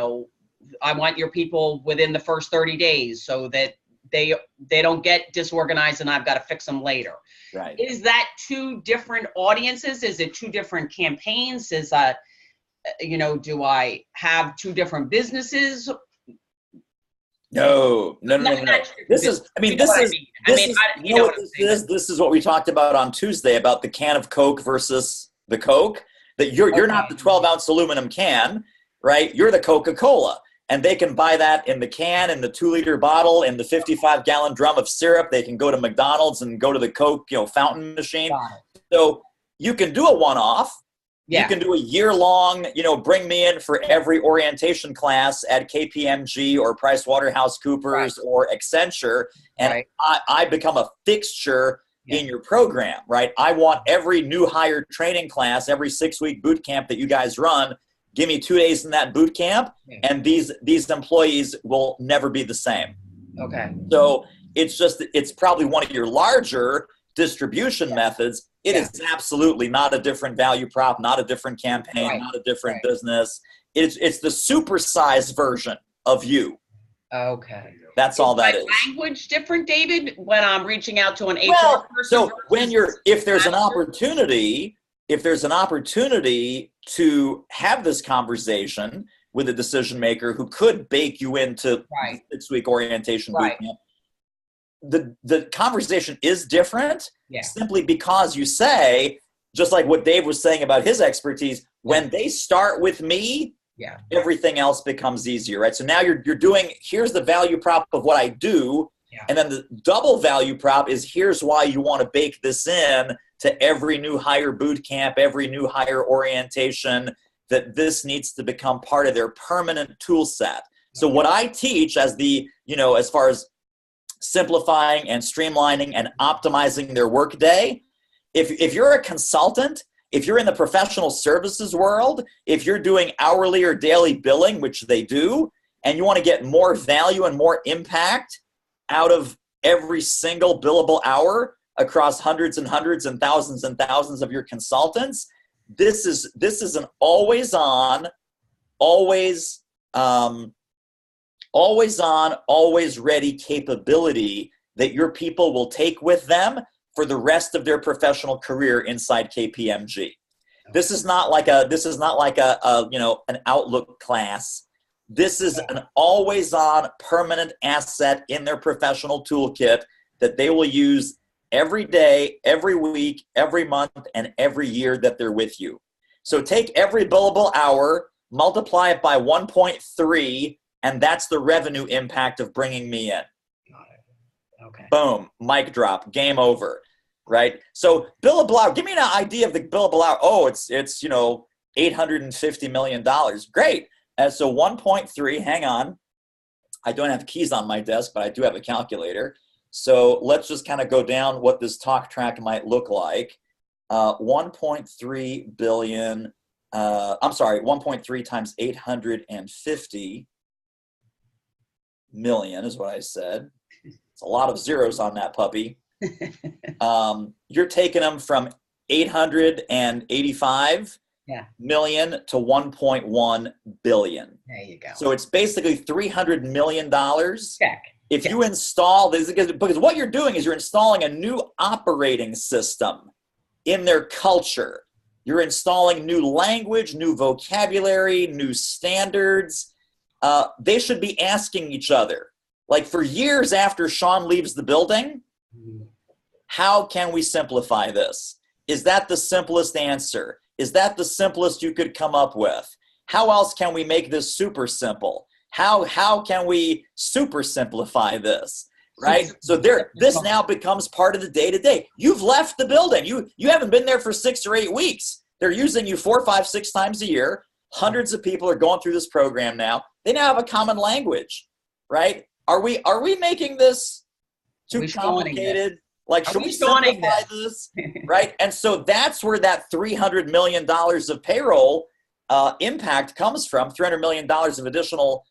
I want your people within the first 30 days so that they don't get disorganized and I've got to fix them later. Right. Is that two different audiences? Is it two different campaigns? Is do I have two different businesses? No. This is what we talked about on Tuesday about the can of Coke versus the Coke. That you're not the 12-ounce aluminum can, right? You're the Coca-Cola. And they can buy that in the can, in the 2-liter bottle, in the 55-gallon drum of syrup. They can go to McDonald's and go to the Coke, fountain machine. So you can do a one-off. Yeah. You can do a year-long, bring me in for every orientation class at KPMG or PricewaterhouseCoopers or Accenture, and I become a fixture in your program, right? I want every new hire training class, every 6-week boot camp that you guys run. Give me 2 days in that boot camp, and these employees will never be the same. Okay. So it's probably one of your larger distribution methods. It is absolutely not a different value prop, not a different campaign, not a different business. It's the supersized version of you. Okay. That's all that is. Language different, David, when I'm reaching out to an HR person? So if there's an opportunity to have this conversation with a decision maker who could bake you into 6-week orientation boot camp, the conversation is different simply because you say, just like what Dave was saying about his expertise, when they start with me, everything else becomes easier, right? So now you're doing, here's the value prop of what I do, and then the double value prop is here's why you want to bake this in to every new hire boot camp, every new hire orientation, that this needs to become part of their permanent tool set. So what I teach as as far as simplifying and streamlining and optimizing their workday, if you're a consultant, if you're in the professional services world, if you're doing hourly or daily billing, which they do, and you want to get more value and more impact out of every single billable hour across hundreds and hundreds and thousands of your consultants, this is an always on, always ready capability that your people will take with them for the rest of their professional career inside KPMG. This is not like an Outlook class. This is an always on permanent asset in their professional toolkit that they will use every day, every week, every month, and every year that they're with you. So take every billable hour, multiply it by 1.3, and that's the revenue impact of bringing me in. Got it. Okay. Boom, mic drop, game over, right? So billable hour, give me an idea of the billable hour. Oh, it's $850 million. Great. And so 1.3, hang on. I don't have keys on my desk, but I do have a calculator. So let's just kind of go down what this talk track might look like. 1.3 billion, 1.3 times 850 million is what I said. It's a lot of zeros on that puppy. You're taking them from 885 million to 1.1 billion. There you go. So it's basically $300 million. Check. If you install this, because what you're doing is you're installing a new operating system in their culture. You're installing new language, new vocabulary, new standards. They should be asking each other, like for years after Shawn leaves the building, how can we simplify this? Is that the simplest answer? Is that the simplest you could come up with? How else can we make this super simple? How can we super simplify this? Right? So this now becomes part of the day-to-day. You've left the building. You haven't been there for 6 or 8 weeks. They're using you 4, 5, 6 times a year. Hundreds of people are going through this program now. They now have a common language, right? Are we making this too complicated? Like, should we simplify this? Right? And so that's where that $300 million of payroll impact comes from. $300 million of additional,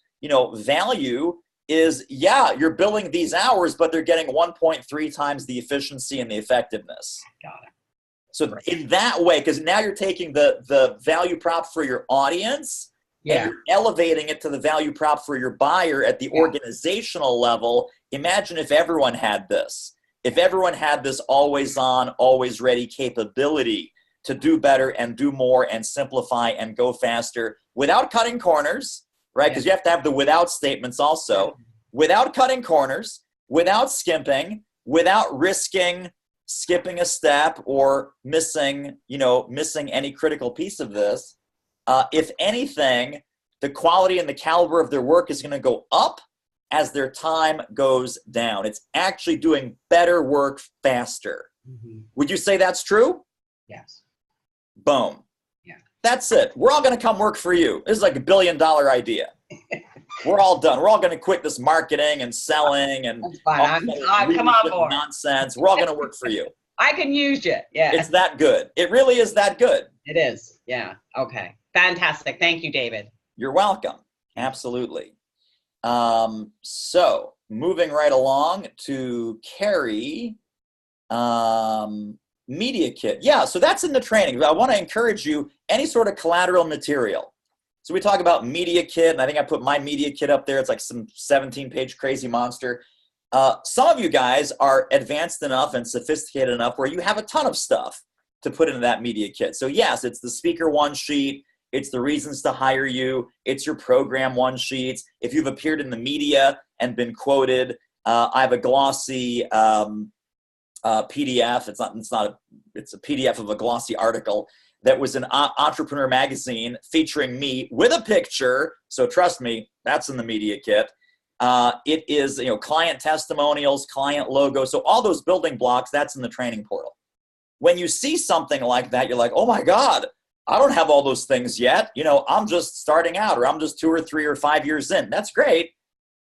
value is, you're billing these hours, but they're getting 1.3 times the efficiency and the effectiveness. Got it. So in that way, because now you're taking the value prop for your audience and you're elevating it to the value prop for your buyer at the organizational level. Imagine if everyone had this. If everyone had this always on, always ready capability to do better and do more and simplify and go faster without cutting corners, right? Because you have to have the without statements also. Without cutting corners, without skimping, without risking skipping a step or missing any critical piece of this. If anything, the quality and the caliber of their work is going to go up as their time goes down. It's actually doing better work faster. Mm-hmm. Would you say that's true? Yes. Boom. Yeah. That's it. We're all going to come work for you. This is like $1 billion idea. We're all done. We're all going to quit this marketing and selling and come on board. Nonsense. We're all going to work for you. I can use you. Yeah. It's that good. It really is that good. It is. Yeah. Okay. Fantastic. Thank you, David. You're welcome. Absolutely. So moving right along to Kerri, Media Kit. Yeah, so that's in the training. I want to encourage you, any sort of collateral material. So we talk about Media Kit, and I think I put my Media Kit up there. It's like some 17-page crazy monster. Some of you guys are advanced enough and sophisticated enough where you have a ton of stuff to put into that Media Kit. So yes, it's the speaker one sheet. It's the reasons to hire you. It's your program one sheets. If you've appeared in the media and been quoted, I have a glossy PDF. It's a PDF of a glossy article that was in Entrepreneur Magazine featuring me with a picture. So trust me, that's in the Media Kit. It is, client testimonials, client logos. So all those building blocks, that's in the training portal. When you see something like that, you're like, oh my God, I don't have all those things yet. I'm just starting out, or I'm just 2 or 3 or 5 years in. That's great.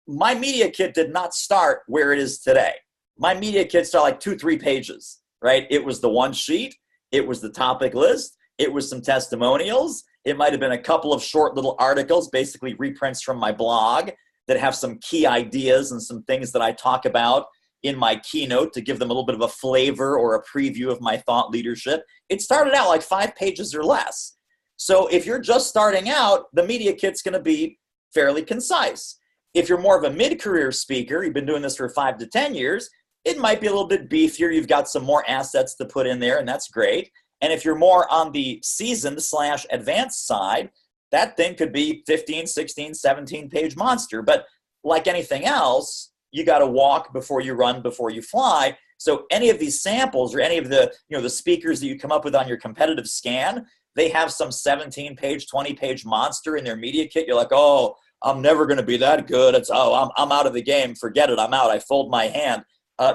My Media Kit did not start where it is today. My Media Kit started like 2-3 pages, right? It was the one sheet. It was the topic list. It was some testimonials. It might have been a couple of short little articles, basically reprints from my blog that have some key ideas and some things that I talk about in my keynote to give them a little bit of a flavor or a preview of my thought leadership. It started out like 5 pages or less. So if you're just starting out, the Media Kit's going to be fairly concise. If you're more of a mid-career speaker, you've been doing this for 5 to 10 years, it might be a little bit beefier. You've got some more assets to put in there, and that's great. And if you're more on the seasoned/advanced side, that thing could be 15, 16, 17-page monster. But like anything else, you got to walk before you run, before you fly. So any of these samples or any of the, the speakers that you come up with on your competitive scan, they have some 17-page, 20-page monster in their media kit. You're like, oh, I'm never going to be that good. I'm out of the game. Forget it. I'm out. I fold my hand.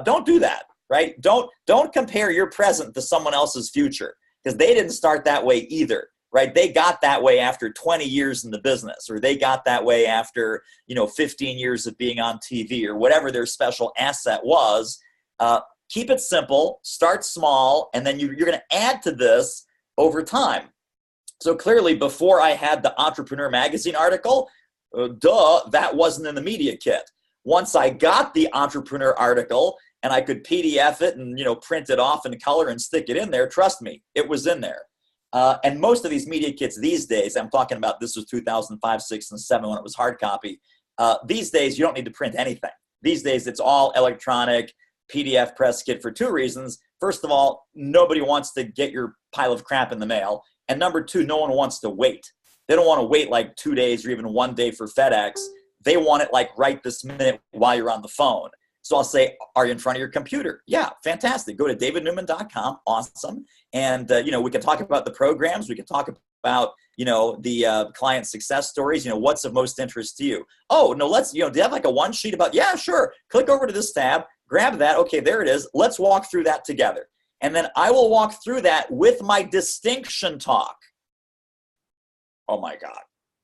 Don't do that, right? Don't compare your present to someone else's future, because they didn't start that way either, right? They got that way after 20 years in the business, or they got that way after, 15 years of being on TV, or whatever their special asset was. Keep it simple, start small, and then you're going to add to this over time. So clearly, before I had the Entrepreneur Magazine article, that wasn't in the media kit. Once I got the Entrepreneur article and I could PDF it and print it off in color and stick it in there, trust me, it was in there. And most of these media kits these days, I'm talking about, this was 2005, 6, and 7 when it was hard copy. These days, you don't need to print anything. These days, it's all electronic PDF press kit for 2 reasons. First of all, nobody wants to get your pile of crap in the mail. And number 2, no one wants to wait. They don't want to wait like 2 days or even 1 day for FedEx. They want it like right this minute while you're on the phone. So I'll say, are you in front of your computer? Yeah, fantastic. Go to davidnewman.com. Awesome. And, we can talk about the programs. We can talk about, the client success stories. What's of most interest to you? Oh, no, do you have like a one sheet about, yeah, sure. Click over to this tab, grab that. Okay, there it is. Let's walk through that together. And then I will walk through that with my distinction talk. Oh my God,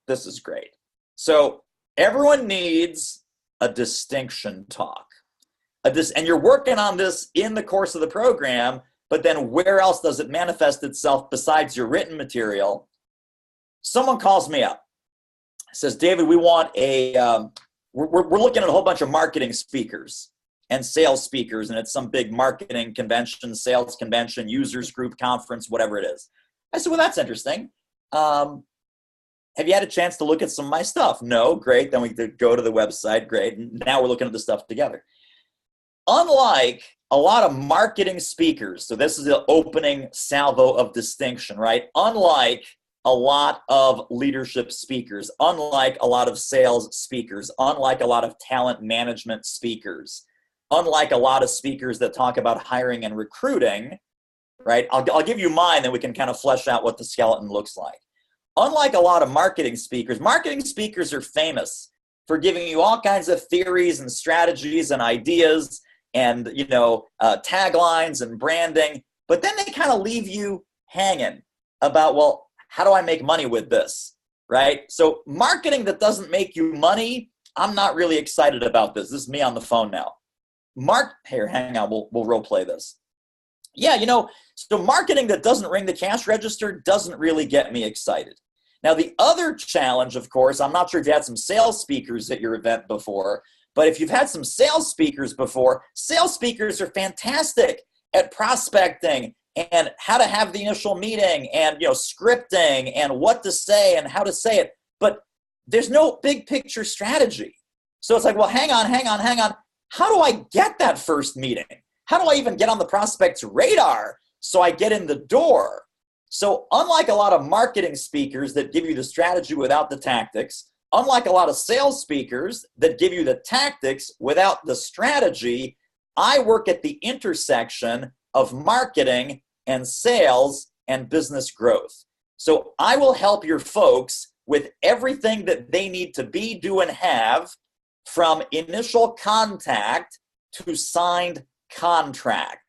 this is great. So everyone needs a distinction talk. And you're working on this in the course of the program, but then where else does it manifest itself besides your written material? Someone calls me up, says, David, we want we're looking at a whole bunch of marketing speakers and sales speakers, and it's some big marketing convention, sales convention, users group conference, whatever it is. I said, well, that's interesting. Have you had a chance to look at some of my stuff? No, great. Then we could go to the website, great. And now we're looking at the stuff together. Unlike a lot of marketing speakers, so this is the opening salvo of distinction, right? Unlike a lot of leadership speakers, unlike a lot of sales speakers, unlike a lot of talent management speakers, unlike a lot of speakers that talk about hiring and recruiting, right? I'll give you mine, then we can kind of flesh out what the skeleton looks like. Unlike a lot of marketing speakers are famous for giving you all kinds of theories and strategies and ideas and, taglines and branding, but then they kind of leave you hanging about, well, how do I make money with this, right? So marketing that doesn't make you money, I'm not really excited about this. This is me on the phone now. Here, hang on, we'll role play this. Yeah, so marketing that doesn't ring the cash register doesn't really get me excited. Now, the other challenge, of course, I'm not sure if you had some sales speakers at your event before, but if you've had some sales speakers before, sales speakers are fantastic at prospecting and how to have the initial meeting and, scripting and what to say and how to say it. But there's no big picture strategy. So it's like, well, hang on. How do I get that first meeting? How do I even get on the prospect's radar so I get in the door? So unlike a lot of marketing speakers that give you the strategy without the tactics, unlike a lot of sales speakers that give you the tactics without the strategy, I work at the intersection of marketing and sales and business growth. So I will help your folks with everything that they need to be, do, and have from initial contact to signed contract.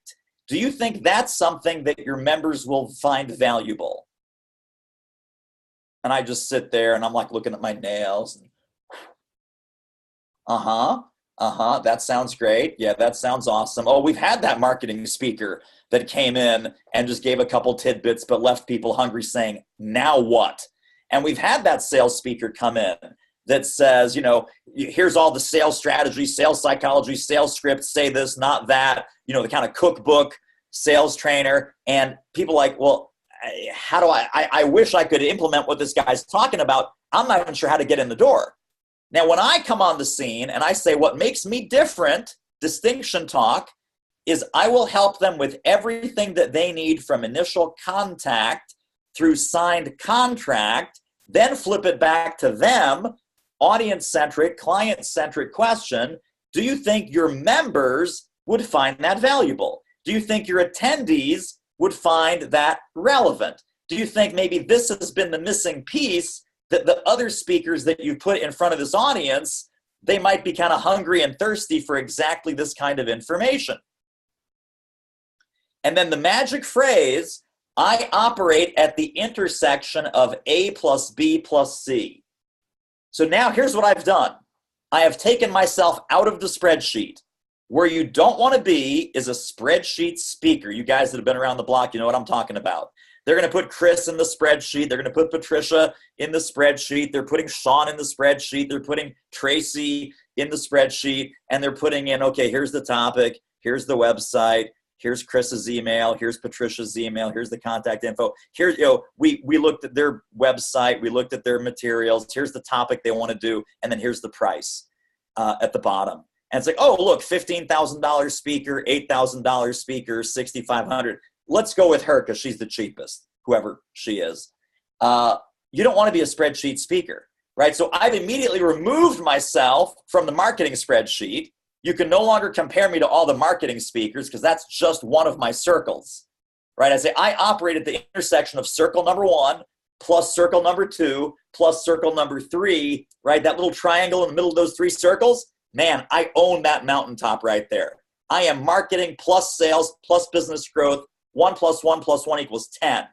Do you think that's something that your members will find valuable? And I just sit there and I'm like looking at my nails. That sounds great. Yeah, that sounds awesome. Oh, we've had that marketing speaker that came in and just gave a couple tidbits but left people hungry saying, now what? And we've had that sales speaker come in that says, here's all the sales strategy, sales psychology, sales scripts, say this, not that, the kind of cookbook sales trainer. And people like, well, how do I wish I could implement what this guy's talking about. I'm not even sure how to get in the door. Now, when I come on the scene and I say what makes me different, distinction talk, is I will help them with everything that they need from initial contact through signed contract, then flip it back to them, audience-centric, client-centric question. Do you think your members would find that valuable? Do you think your attendees would find that relevant? Do you think maybe this has been the missing piece that the other speakers that you put in front of this audience, they might be kind of hungry and thirsty for exactly this kind of information? And then the magic phrase, I operate at the intersection of A plus B plus C. So now here's what I've done. I have taken myself out of the spreadsheet. Where you don't want to be is a spreadsheet speaker. You guys that have been around the block, you know what I'm talking about. They're going to put Chris in the spreadsheet. They're going to put Patricia in the spreadsheet. They're putting Shawn in the spreadsheet. They're putting Tracy in the spreadsheet. And they're putting in, okay, here's the topic. Here's the website. Here's Chris's email. Here's Patricia's email. Here's the contact info. Here, we looked at their website. We looked at their materials. Here's the topic they want to do. And then here's the price at the bottom. And it's like, oh, look, $15,000 speaker, $8,000 speaker, $6,500. Let's go with her because she's the cheapest, whoever she is. You don't want to be a spreadsheet speaker, right? So I've immediately removed myself from the marketing spreadsheet. You can no longer compare me to all the marketing speakers because that's just one of my circles, right? I say I operate at the intersection of circle number 1 plus circle number 2 plus circle number 3, right? That little triangle in the middle of those 3 circles. Man, I own that mountaintop right there. I am marketing plus sales plus business growth. 1 plus 1 plus 1 equals 10.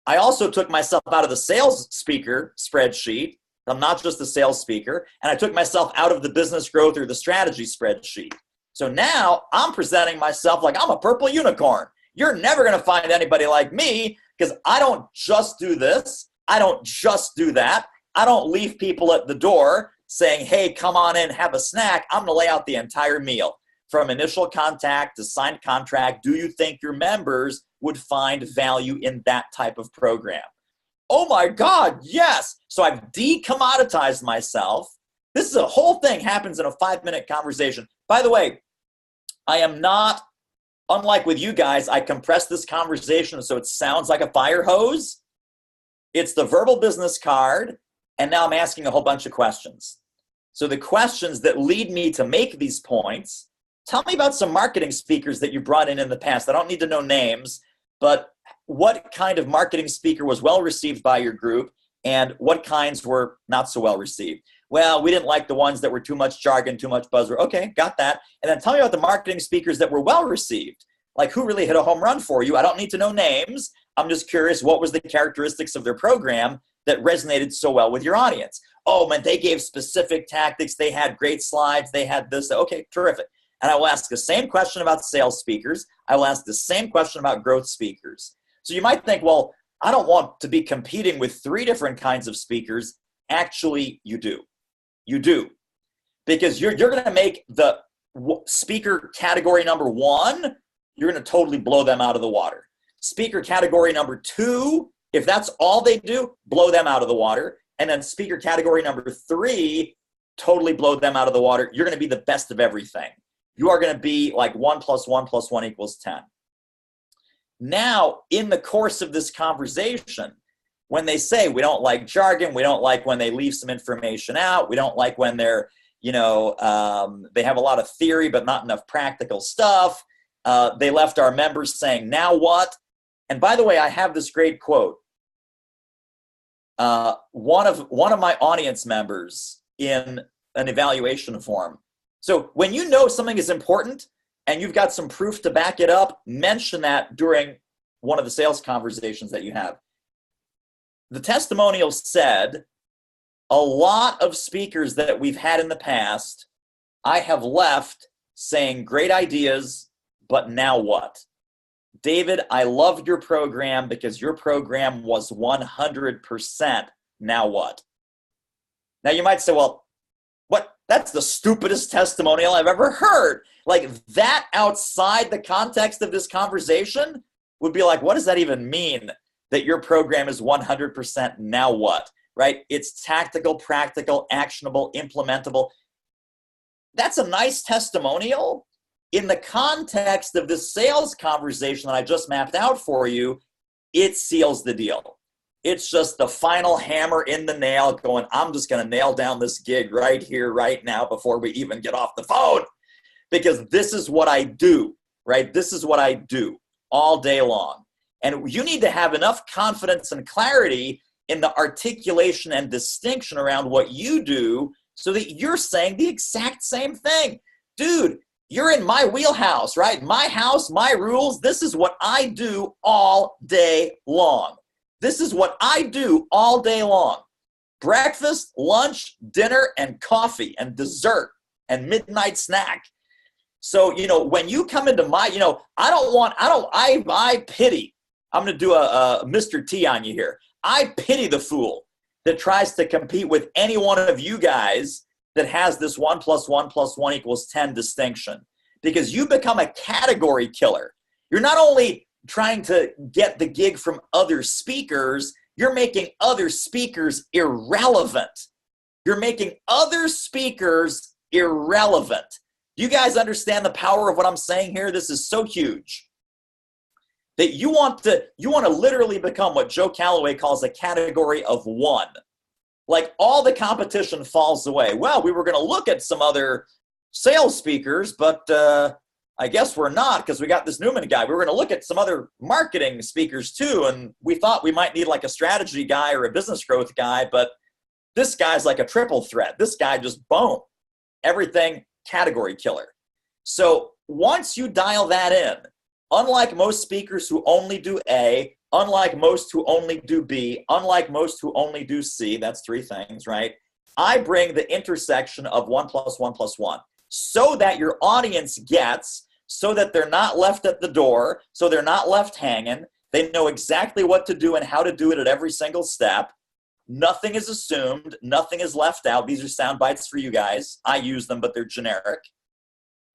I also took myself out of the sales speaker spreadsheet. I'm not just a sales speaker. And I took myself out of the business growth or the strategy spreadsheet. So now I'm presenting myself like I'm a purple unicorn. You're never going to find anybody like me because I don't just do this. I don't just do that. I don't leave people at the door saying, hey, come on in, have a snack. I'm going to lay out the entire meal from initial contact to signed contract. Do you think your members would find value in that type of program? Oh my God, yes. So I've decommoditized myself. This is a whole thing happens in a 5-minute conversation. By the way, I am not, unlike with you guys, I compress this conversation so it sounds like a fire hose. It's the verbal business card, and now I'm asking a whole bunch of questions. So the questions that lead me to make these points, tell me about some marketing speakers that you brought in the past. I don't need to know names, but what kind of marketing speaker was well received by your group and what kinds were not so well received? Well, we didn't like the ones that were too much jargon, too much buzzword. Okay, got that. And then tell me about the marketing speakers that were well received. Like who really hit a home run for you? I don't need to know names. I'm just curious, what was the characteristics of their program that resonated so well with your audience? Oh, man, they gave specific tactics. They had great slides. They had this. Okay, terrific. And I will ask the same question about sales speakers. I will ask the same question about growth speakers. So you might think, well, I don't want to be competing with 3 different kinds of speakers. Actually, you do. You do. Because you're going to make the speaker category number 1, you're going to totally blow them out of the water. Speaker category number 2, if that's all they do, blow them out of the water. And then speaker category number 3, totally blow them out of the water. You're going to be the best of everything. You are going to be like 1 plus 1 plus 1 equals 10. Now, in the course of this conversation, when they say we don't like jargon, we don't like when they leave some information out, we don't like when they're, they have a lot of theory but not enough practical stuff. They left our members saying, now what? And by the way, I have this great quote. One of my audience members in an evaluation form. So when you know something is important and you've got some proof to back it up, mention that during one of the sales conversations that you have. The testimonial said, a lot of speakers that we've had in the past, I have left saying great ideas, but now what? David, I loved your program because your program was 100%. Now what? Now you might say, well, what? That's the stupidest testimonial I've ever heard. Like that outside the context of this conversation would be like, what does that even mean that your program is 100%? Now what? Right? It's tactical, practical, actionable, implementable. That's a nice testimonial. In the context of this sales conversation that I just mapped out for you, it seals the deal. It's just the final hammer in the nail going, I'm just going to nail down this gig right here, right now, before we even get off the phone. because this is what I do, right? This is what I do all day long. And you need to have enough confidence and clarity in the articulation and distinction around what you do so that you're saying the exact same thing. Dude, you're in my wheelhouse, right? My house, my rules. This is what I do all day long. This is what I do all day long. Breakfast, lunch, dinner, and coffee, and dessert, and midnight snack. So, when you come into my, I pity, I'm going to do a Mr. T on you here. I pity the fool that tries to compete with any one of you guys that has this 1 + 1 + 1 = 10 distinction, because you become a category killer. You're not only trying to get the gig from other speakers, you're making other speakers irrelevant. You're making other speakers irrelevant. You guys understand the power of what I'm saying here? This is so huge. That you want to literally become what Joe Calloway calls a category of one. Like all the competition falls away. Well, we were going to look at some other sales speakers, but I guess we're not, because we got this Newman guy. We were going to look at some other marketing speakers too, and we thought we might need like a strategy guy or a business growth guy, but this guy's like a triple threat. This guy just, boom, everything, category killer. So once you dial that in, unlike most speakers who only do A, unlike most who only do B, unlike most who only do C, that's 3 things, right? I bring the intersection of 1 + 1 + 1 so that your audience gets, so that they're not left at the door, so they're not left hanging. They know exactly what to do and how to do it at every single step. Nothing is assumed. Nothing is left out. These are sound bites for you guys. I use them, but they're generic.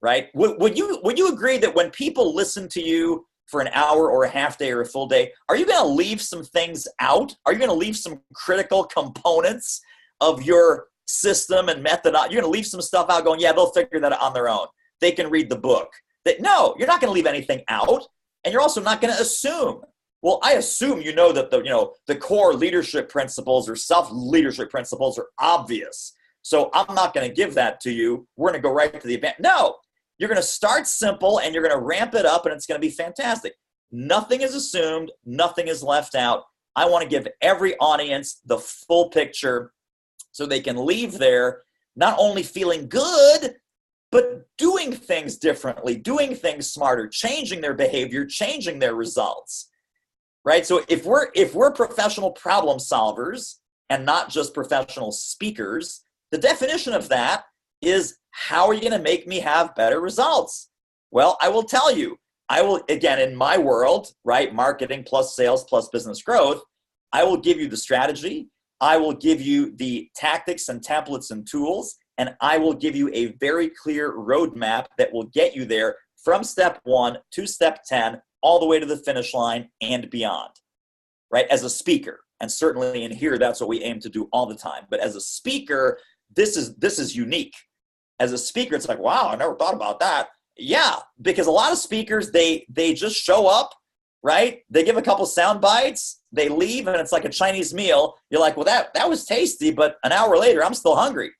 Right? Would you agree that when people listen to you for an hour or a half day or a full day, are you going to leave some things out? Are you going to leave some critical components of your system and method out? You're going to leave some stuff out going, yeah, they'll figure that out on their own. They can read the book. No, you're not going to leave anything out, and you're also not going to assume. Well, I assume you know that the core leadership principles or self-leadership principles are obvious. So I'm not going to give that to you. We're going to go right to the event. No. You're going to start simple and you're going to ramp it up and it's going to be fantastic. Nothing is assumed. Nothing is left out. I want to give every audience the full picture so they can leave there not only feeling good, but doing things differently, doing things smarter, changing their behavior, changing their results, right? So if we're professional problem solvers and not just professional speakers, the definition of that is, how are you going to make me have better results? Well, I will tell you, again, in my world, right, marketing plus sales plus business growth, I will give you the strategy, I will give you the tactics and templates and tools, and I will give you a very clear roadmap that will get you there from step 1 to step 10, all the way to the finish line and beyond, right, as a speaker. And certainly in here, that's what we aim to do all the time. But as a speaker, this is unique. As a speaker, it's like, wow, I never thought about that. Yeah, because a lot of speakers, they just show up, right? They give a couple sound bites, they leave, and it's like a Chinese meal. You're like, well, that was tasty, but an hour later, I'm still hungry.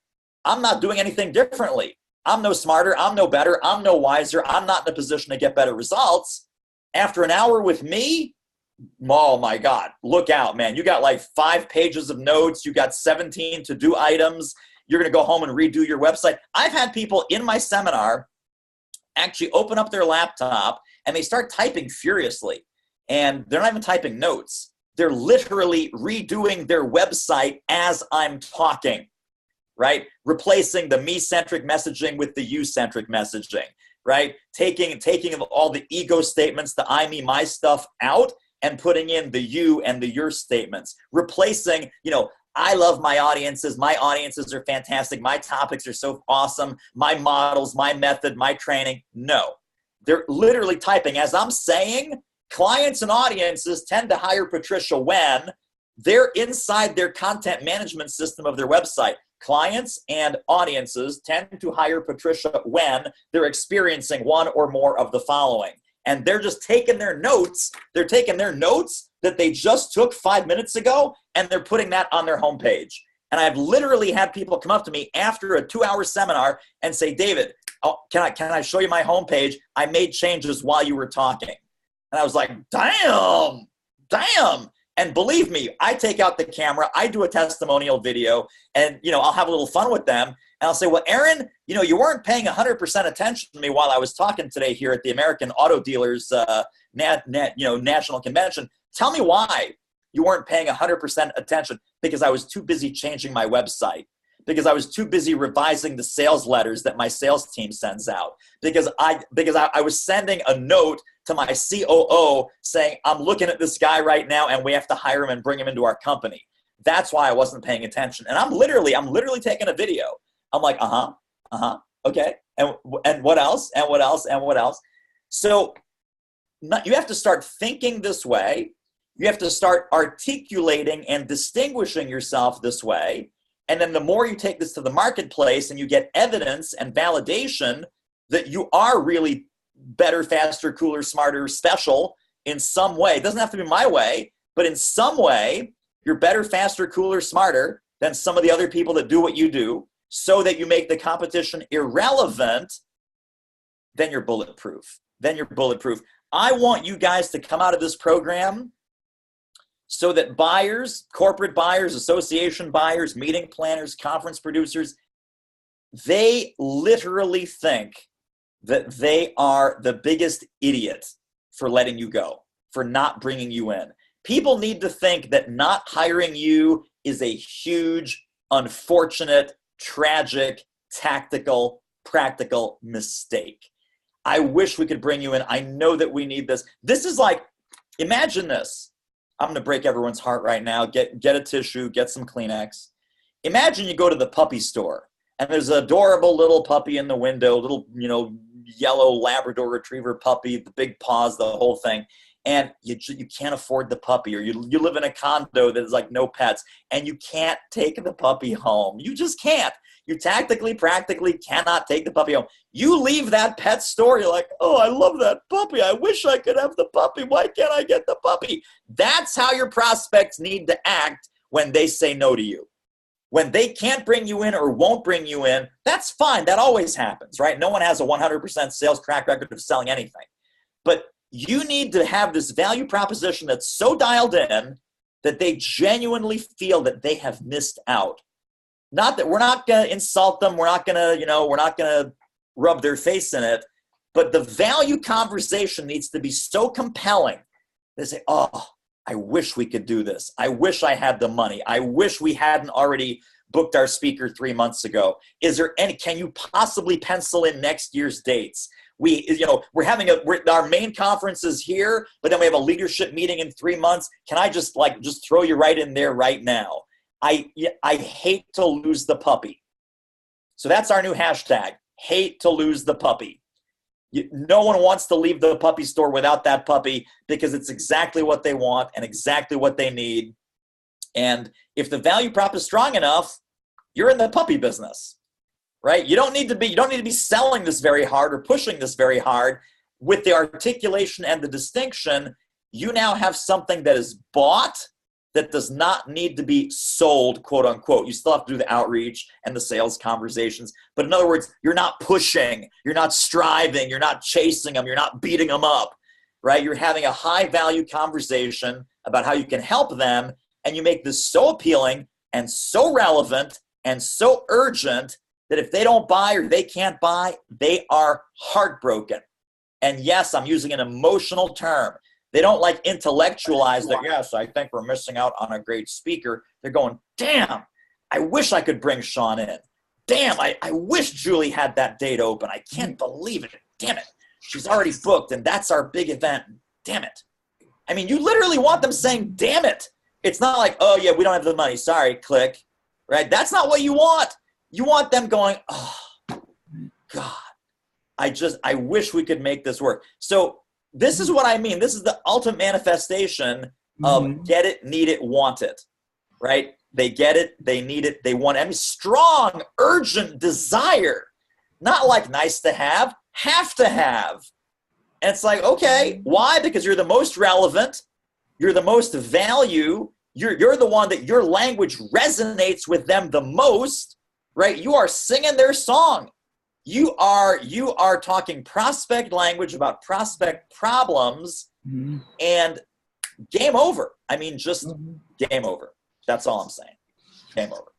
I'm not doing anything differently. I'm no smarter, I'm no better, I'm no wiser, I'm not in a position to get better results. After an hour with me, oh my God, look out, man. You got like 5 pages of notes, you got 17 to-do items, you're going to go home and redo your website. I've had people in my seminar actually open up their laptop and they start typing furiously. And they're not even typing notes. They're literally redoing their website as I'm talking, right? Replacing the me-centric messaging with the you-centric messaging, right? Taking all the ego statements, the I, me, my stuff out and putting in the you and the your statements. Replacing, I love my audiences. My audiences are fantastic. My topics are so awesome. My models, my method, my training. No, they're literally typing. As I'm saying, clients and audiences tend to hire Patricia when they're inside their content management system of their website. Clients and audiences tend to hire Patricia when they're experiencing one or more of the following. And they're just taking their notes. They're taking their notes that they just took 5 minutes ago, and they're putting that on their homepage. And I've literally had people come up to me after a 2-hour seminar and say, David, oh, can I show you my homepage? I made changes while you were talking. And I was like, damn. And believe me, I take out the camera, I do a testimonial video, and, you know, I'll have a little fun with them. And I'll say, well, Erin, you know, you weren't paying 100% attention to me while I was talking today here at the American Auto Dealers National Convention. Tell me why you weren't paying 100% attention. Because I was too busy changing my website. Because I was too busy revising the sales letters that my sales team sends out. Because I was sending a note to my COO saying, I'm looking at this guy right now and we have to hire him and bring him into our company. That's why I wasn't paying attention. And I'm literally taking a video. I'm like, okay. And what else? And what else? And what else? So you have to start thinking this way. You have to start articulating and distinguishing yourself this way. And then the more you take this to the marketplace and you get evidence and validation that you are really better, faster, cooler, smarter, special in some way. It doesn't have to be my way, but in some way, you're better, faster, cooler, smarter than some of the other people that do what you do, so that you make the competition irrelevant, then you're bulletproof. I want you guys to come out of this program so that buyers, corporate buyers, association buyers, meeting planners, conference producers, they literally think that they are the biggest idiot for letting you go, for not bringing you in. People need to think that not hiring you is a huge, unfortunate, tragic, tactical, practical mistake. I wish we could bring you in. I know that we need this. This is like, imagine this. I'm going to break everyone's heart right now. Get a tissue, get some Kleenex. Imagine you go to the puppy store and there's an adorable little puppy in the window, little, you know, yellow Labrador Retriever puppy, the big paws, the whole thing. And you can't afford the puppy, or you live in a condo that is like no pets, and you can't take the puppy home. You just can't. You tactically, practically cannot take the puppy home. You leave that pet store, you're like, oh, I love that puppy. I wish I could have the puppy. Why can't I get the puppy? That's how your prospects need to act when they say no to you. When they can't bring you in or won't bring you in, that's fine. That always happens, right? No one has a 100% sales track record of selling anything. But you need to have this value proposition that's so dialed in that they genuinely feel that they have missed out. Not that we're not going to insult them. We're not going to rub their face in it. But the value conversation needs to be so compelling. They say, oh, I wish we could do this. I wish I had the money. I wish we hadn't already booked our speaker 3 months ago. Can you possibly pencil in next year's dates? We're having our main conference is here, but then we have a leadership meeting in 3 months. Can I just throw you right in there right now? I hate to lose the puppy. So that's our new hashtag, hate to lose the puppy. No one wants to leave the puppy store without that puppy, because it's exactly what they want and exactly what they need. And if the value prop is strong enough, you're in the puppy business, right? You don't need to be selling this very hard or pushing this very hard. With the articulation and the distinction, you now have something that is bought, that does not need to be sold, quote unquote. You still have to do the outreach and the sales conversations. But in other words, you're not pushing, you're not striving, you're not chasing them, you're not beating them up, right? You're having a high value conversation about how you can help them. And you make this so appealing and so relevant and so urgent that if they don't buy or they can't buy, they are heartbroken. And yes, I'm using an emotional term. They don't intellectualize that, yes, I think we're missing out on a great speaker. They're going, damn, I wish I could bring Shawn in. Damn, I wish Julie had that date open. I can't believe it. Damn it. She's already booked, and that's our big event. Damn it. I mean, you literally want them saying, damn it. It's not like, oh, yeah, we don't have the money. Sorry, click. Right? That's not what you want. You want them going, oh, God, I wish we could make this work. So this is what I mean. This is the ultimate manifestation of get it, need it, want it, right? They get it, they need it, they want it. I mean, strong, urgent desire, not like nice to have to have. And it's like, okay, why? Because you're the most relevant, you're the most value, you're the one that your language resonates with them the most, right? You are singing their song. You are talking prospect language about prospect problems, and game over. I mean, just game over. That's all I'm saying. Game over.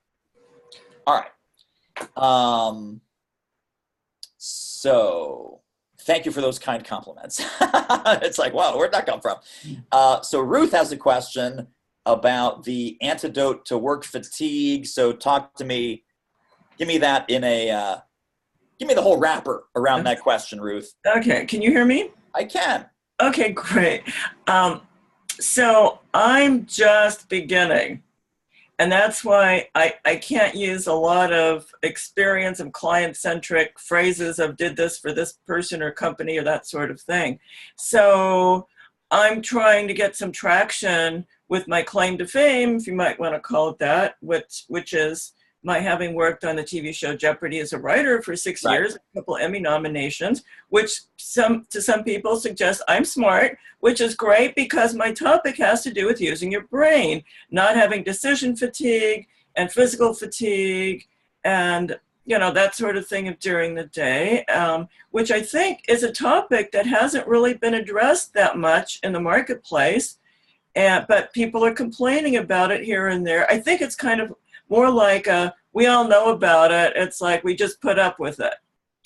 All right. So thank you for those kind compliments. It's like, wow, where'd that come from? So Ruth has a question about the antidote to work fatigue. So talk to me. Give me that in a, give me the whole wrapper around that question, Ruth. Okay, can you hear me? I can. Okay, great. So I'm just beginning. And that's why I can't use a lot of experience and client-centric phrases of did this for this person or company or that sort of thing. So I'm trying to get some traction with my claim to fame, if you might want to call it that, which is my having worked on the TV show Jeopardy as a writer for 6 years, a couple Emmy nominations, which to some people suggest I'm smart, which is great because my topic has to do with using your brain, not having decision fatigue and physical fatigue and, you know, that sort of thing during the day, which I think is a topic that hasn't really been addressed that much in the marketplace, but people are complaining about it here and there. I think it's kind of more like we all know about it. It's like we just put up with it.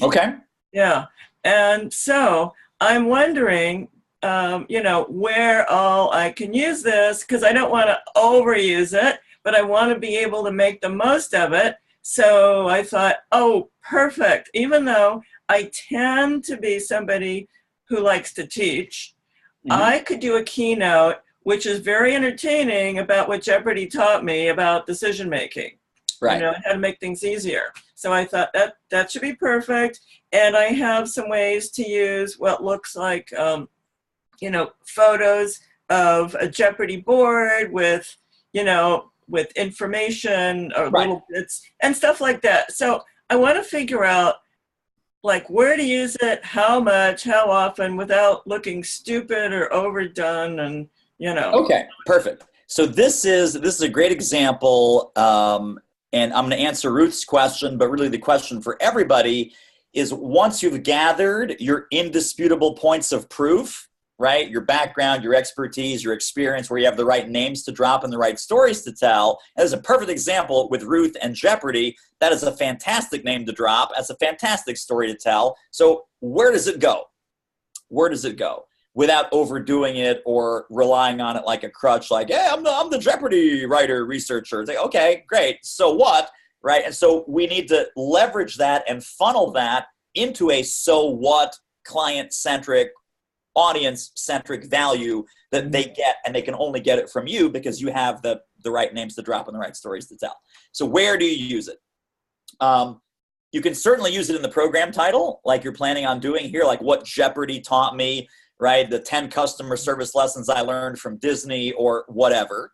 Okay. Yeah. And so I'm wondering, you know, where all I can use this, because I don't want to overuse it, but I want to be able to make the most of it. So I thought, oh, perfect. Even though I tend to be somebody who likes to teach, I could do a keynote which is very entertaining about what Jeopardy taught me about decision making. Right. You know, how to make things easier. So I thought that should be perfect. And I have some ways to use what looks like, you know, photos of a Jeopardy board with, you know, with information or little bits and stuff like that. So I want to figure out like where to use it, how much, how often, without looking stupid or overdone and, you know. Okay, perfect. So this is a great example, and I'm going to answer Ruth's question, but really the question for everybody is once you've gathered your indisputable points of proof, right? Your background, your expertise, your experience, where you have the right names to drop and the right stories to tell. As a perfect example with Ruth and Jeopardy, that is a fantastic name to drop. That's a fantastic story to tell. So where does it go? Where does it go? Without overdoing it or relying on it like a crutch, like, hey, I'm the Jeopardy writer, researcher. It's like, okay, great. So what, right? And so we need to leverage that and funnel that into a so what client-centric, audience-centric value that they get, and they can only get it from you because you have the right names to drop and the right stories to tell. So where do you use it? You can certainly use it in the program title, like you're planning on doing here, like what Jeopardy taught me, right? The 10 customer service lessons I learned from Disney or whatever.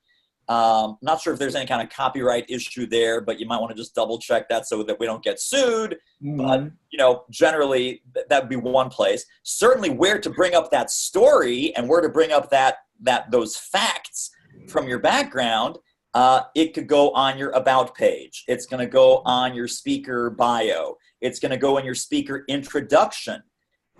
Not sure if there's any kind of copyright issue there, but you might want to just double check that so that we don't get sued. But, you know, generally that would be one place. Certainly where to bring up that story and where to bring up those facts from your background. It could go on your about page. It's going to go on your speaker bio. It's going to go in your speaker introduction.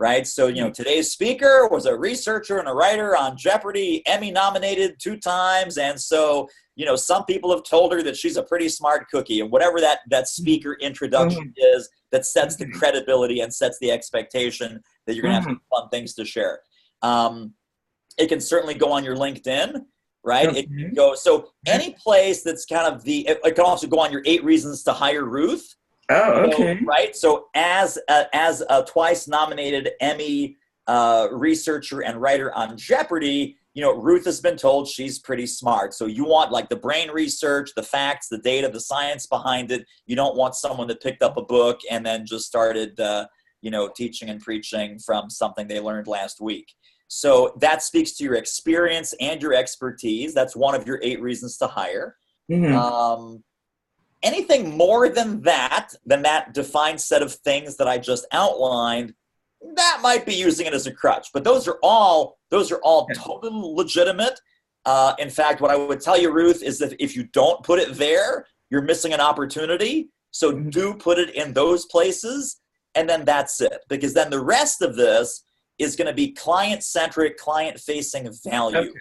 Right. So, you know, today's speaker was a researcher and a writer on Jeopardy, Emmy nominated 2 times. And so, you know, some people have told her that she's a pretty smart cookie, and whatever that speaker introduction is that sets the credibility and sets the expectation that you're going to have some fun things to share. It can certainly go on your LinkedIn. Right. It can go. So any place that's kind of it can also go on your 8 reasons to hire Ruth. Oh, okay. So, right. So as a twice nominated Emmy researcher and writer on Jeopardy, you know, Ruth has been told she's pretty smart. So you want like the brain research, the facts, the data, the science behind it. You don't want someone that picked up a book and then just started, you know, teaching and preaching from something they learned last week. So that speaks to your experience and your expertise. That's one of your 8 reasons to hire. Anything more than that defined set of things that I just outlined, that might be using it as a crutch. But those are all totally legitimate. In fact, what I would tell you, Ruth, is that if you don't put it there, you're missing an opportunity. So do put it in those places. and then that's it. Because then the rest of this is going to be client-centric, client-facing value,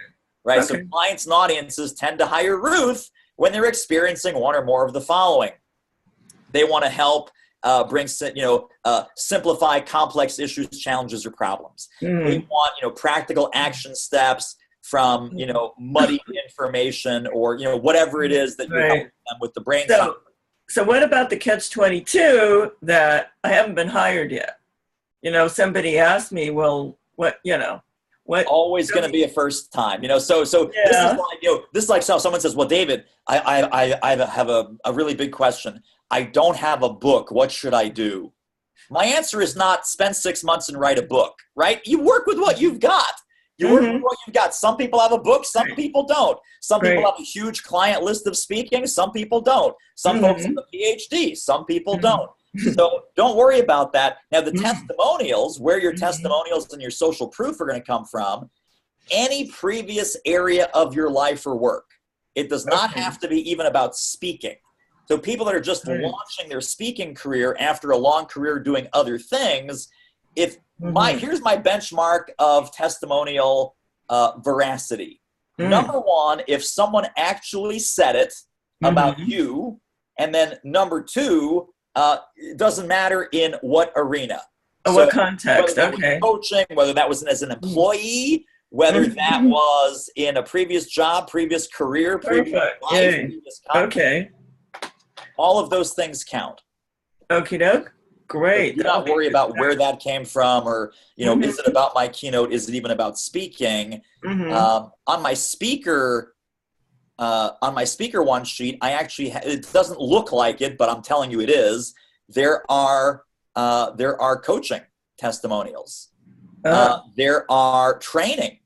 right? So clients and audiences tend to hire Ruth when they're experiencing one or more of the following. They want to help simplify complex issues, challenges, or problems. They want, practical action steps from, muddy information or, whatever it is that you're helping them with the brainstorm. So what about the catch-22 that I haven't been hired yet? Somebody asked me, well, what? Always going to be a first time, so this is like so someone says, well, David, I have a really big question. I don't have a book. What should I do? My answer is not spend 6 months and write a book, right? You work with what you've got. You work with what you've got. Some people have a book, some people don't. Some people have a huge client list of speaking, some people don't. Some folks have a PhD, some people don't. So don't worry about that. Now the testimonials, where your testimonials and your social proof are going to come from, any previous area of your life or work. It does not have to be even about speaking. So people that are just launching their speaking career after a long career doing other things, here's my benchmark of testimonial veracity. Number one, if someone actually said it about you, and then number two, it doesn't matter in what arena. What context? Whether that was coaching, whether that was as an employee, whether that was in a previous job, previous career, previous life, previous context. All of those things count. Okie doke. Great. So do not worry about where that came from, or is it about my keynote? Is it even about speaking? On my speaker one sheet, I actually it doesn't look like it, but I'm telling you it is. There are coaching testimonials. There are training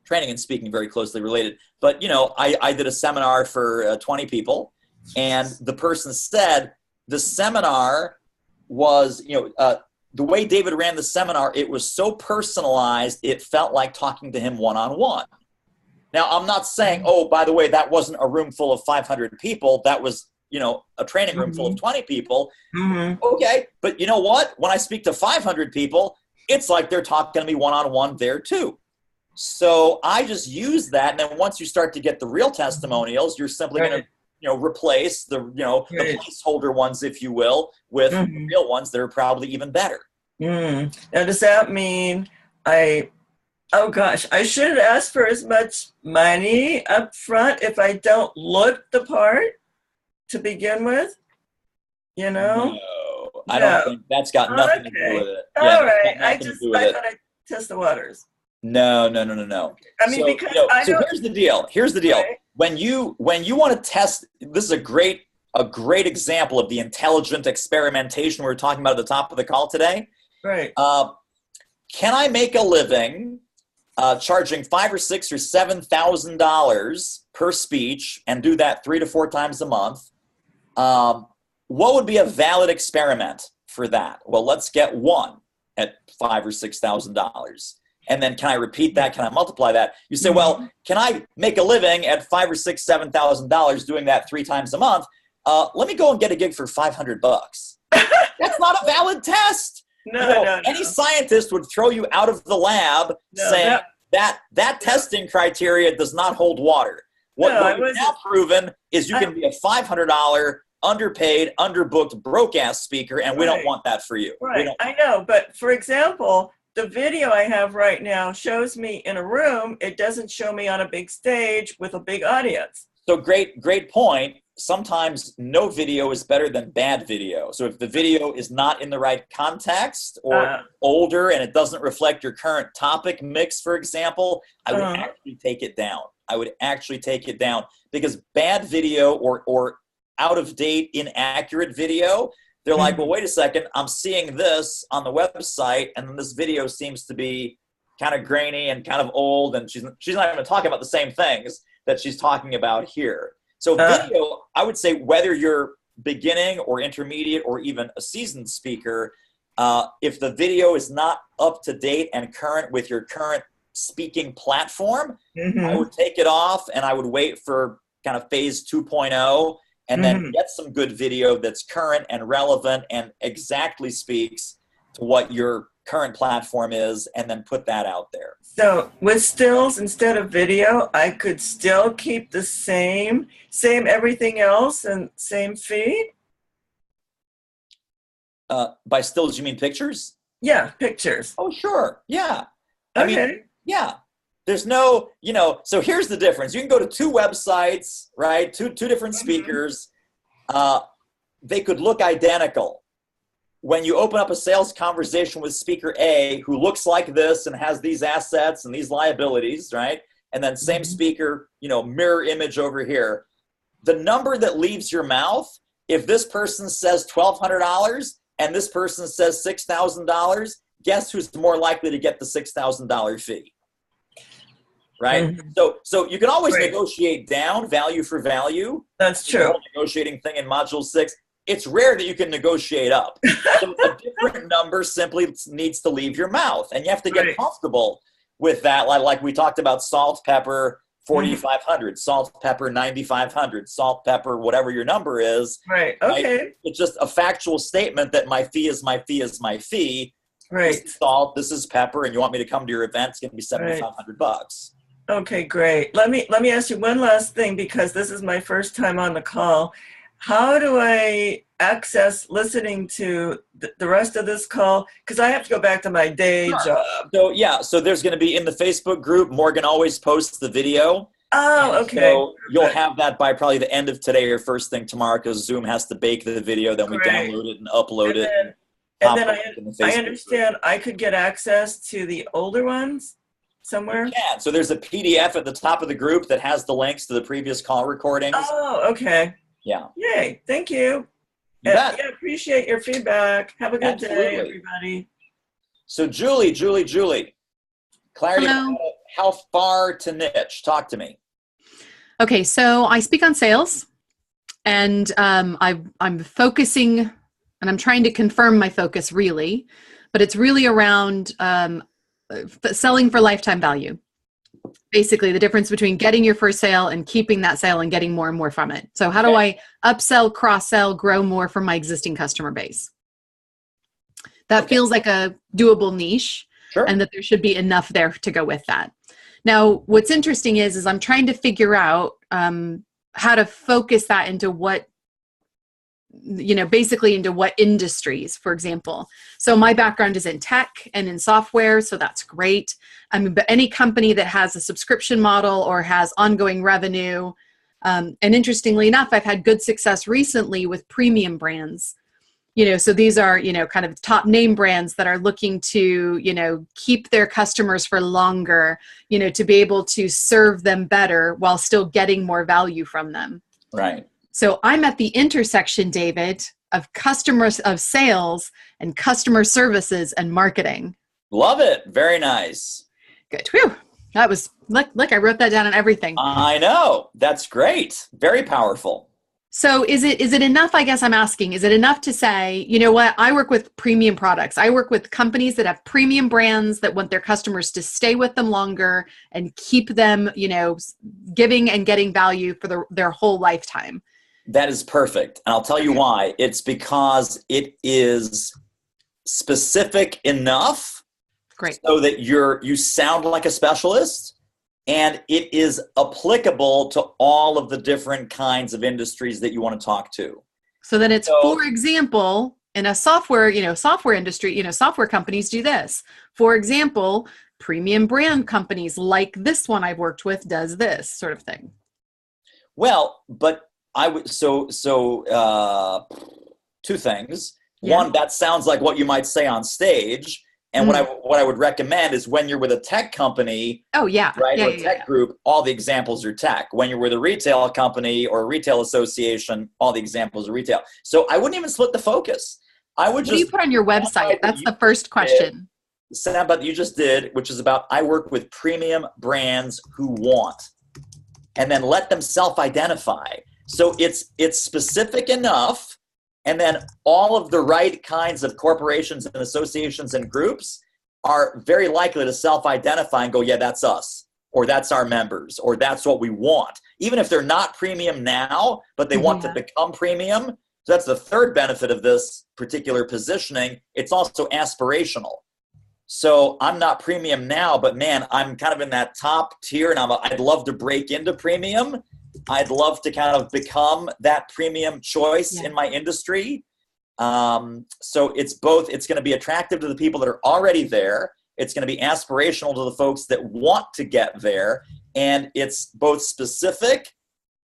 and speaking, very closely related. But I did a seminar for 20 people. And the person said the seminar was, the way David ran the seminar, it was so personalized, it felt like talking to him one-on-one. Now, I'm not saying, oh, by the way, that wasn't a room full of 500 people. That was, a training room full of 20 people. Okay, but you know what? When I speak to 500 people, it's like they're talking to me one-on-one there too. So I just use that. And then once you start to get the real testimonials, you're simply going to replace the placeholder ones, if you will, with real ones that are probably even better. Now, does that mean I should ask for as much money up front if I don't look the part to begin with? No, I don't think that's got nothing to do with it. All right, I thought I'd test the waters. No. I mean, because so here's the deal. Okay. When you want to test, this is a great example of the intelligent experimentation we were talking about at the top of the call today. Right. Can I make a living charging $5,000 or $6,000 or $7,000 per speech and do that 3 to 4 times a month? What would be a valid experiment for that? Well, let's get one at $5,000 or $6,000. And then can I repeat that? Can I multiply that? You say, well, can I make a living at $5,000 or $6,000, $7,000 doing that 3 times a month? Let me go and get a gig for $500. That's not a valid test. No. Any scientist would throw you out of the lab saying that testing criteria does not hold water. What we've now proven is you can be a $500 underpaid, underbooked, broke-ass speaker, and we don't want that for you. Right, I know, but for example, the video I have right now shows me in a room. It doesn't show me on a big stage with a big audience. So great point. Sometimes no video is better than bad video. So if the video is not in the right context or older and it doesn't reflect your current topic mix, for example, I would actually take it down. Because bad video or out of date, inaccurate video, they're like, well, wait a second, I'm seeing this on the website, and then this video seems to be kind of grainy and kind of old, and she's not going to talk about the same things that she's talking about here. So video, I would say whether you're beginning or intermediate or even a seasoned speaker, if the video is not up to date and current with your current speaking platform, I would take it off and I would wait for kind of phase 2.0 and then get some good video that's current and relevant and exactly speaks to what your current platform is, and then put that out there. So with stills instead of video, I could still keep the same everything else and same feed? By stills, you mean pictures? Yeah, pictures. Oh, sure. Yeah. Okay. I mean, yeah. There's no, so here's the difference. You can go to two websites, right? Two different speakers. They could look identical. When you open up a sales conversation with speaker A, who looks like this and has these assets and these liabilities, right? And then same speaker, mirror image over here. The number that leaves your mouth, if this person says $1,200 and this person says $6,000, guess who's more likely to get the $6,000 fee? Right? So you can always negotiate down value for value. That's true. The whole negotiating thing in module 6. It's rare that you can negotiate up. So a different number simply needs to leave your mouth. And you have to get comfortable with that. Like we talked about salt, pepper, 4,500, salt, pepper, 9,500, salt, pepper, whatever your number is. Right. Okay. Right? It's just a factual statement that my fee is my fee is my fee. Right. This is salt, this is pepper, and you want me to come to your event, it's going to be $7,500. Okay, great. Let me ask you one last thing, because this is my first time on the call. How do I access listening to the rest of this call? Because I have to go back to my day job. So there's going to be in the Facebook group, Morgan always posts the video. Oh, okay. So you'll have that by probably the end of today or first thing tomorrow, because Zoom has to bake the video, then we download it and upload it. And then I understand I could get access to the older ones somewhere? Yeah, so there's a PDF at the top of the group that has the links to the previous call recordings. Oh, okay. Yeah. Yay, thank you. Yeah, appreciate your feedback. Have a good day, Absolutely. everybody. So Julie, clarity Hello. about how far to niche. Talk to me. Okay, so I speak on sales, and I'm focusing, and I'm trying to confirm my focus really, but it's really around selling for lifetime value. Basically, the difference between getting your first sale and keeping that sale and getting more and more from it. So how do I upsell, cross-sell, grow more from my existing customer base? That feels like a doable niche, and that there should be enough there to go with that. Now, what's interesting is I'm trying to figure out how to focus that into what, basically into what industries, for example. So my background is in tech and in software, so that's great. But any company that has a subscription model or has ongoing revenue, and interestingly enough, I've had good success recently with premium brands. So these are, kind of top name brands that are looking to, keep their customers for longer, to be able to serve them better while still getting more value from them. Right. So I'm at the intersection, David, of customers, of sales and customer services and marketing. Love it. Very nice. Good. Whew. That was, look, I wrote that down and everything. I know. That's great. Very powerful. So is it enough, I guess I'm asking, is it enough to say, you know what, I work with premium products. I work with companies that have premium brands that want their customers to stay with them longer and keep them, giving and getting value for their whole lifetime. That is perfect. And I'll tell you why. It's because it is specific enough so that you sound like a specialist, and it is applicable to all of the different kinds of industries that you want to talk to. So then it's, for example, in a software industry, software companies do this. For example, premium brand companies like this one I've worked with does this sort of thing. Well, but I would, two things. Yeah. One, that sounds like what you might say on stage. And what I would recommend is when you're with a tech company, or a tech group, all the examples are tech. When you're with a retail company or a retail association, all the examples are retail. So I wouldn't even split the focus. I would what do you put on your website? That's the first question. Sound that you just did, which is about I work with premium brands who want, and then let them self-identify. So it's specific enough. And then all of the right kinds of corporations and associations and groups are very likely to self-identify and go, yeah, that's us. or that's our members, or that's what we want. Even if they're not premium now, but they want to become premium. So that's the third benefit of this particular positioning. It's also aspirational. So I'm not premium now, but man, I'm kind of in that top tier, and I'd love to break into premium. I'd love to kind of become that premium choice in my industry. So it's both, it's going to be attractive to the people that are already there. It's going to be aspirational to the folks that want to get there. And it's both specific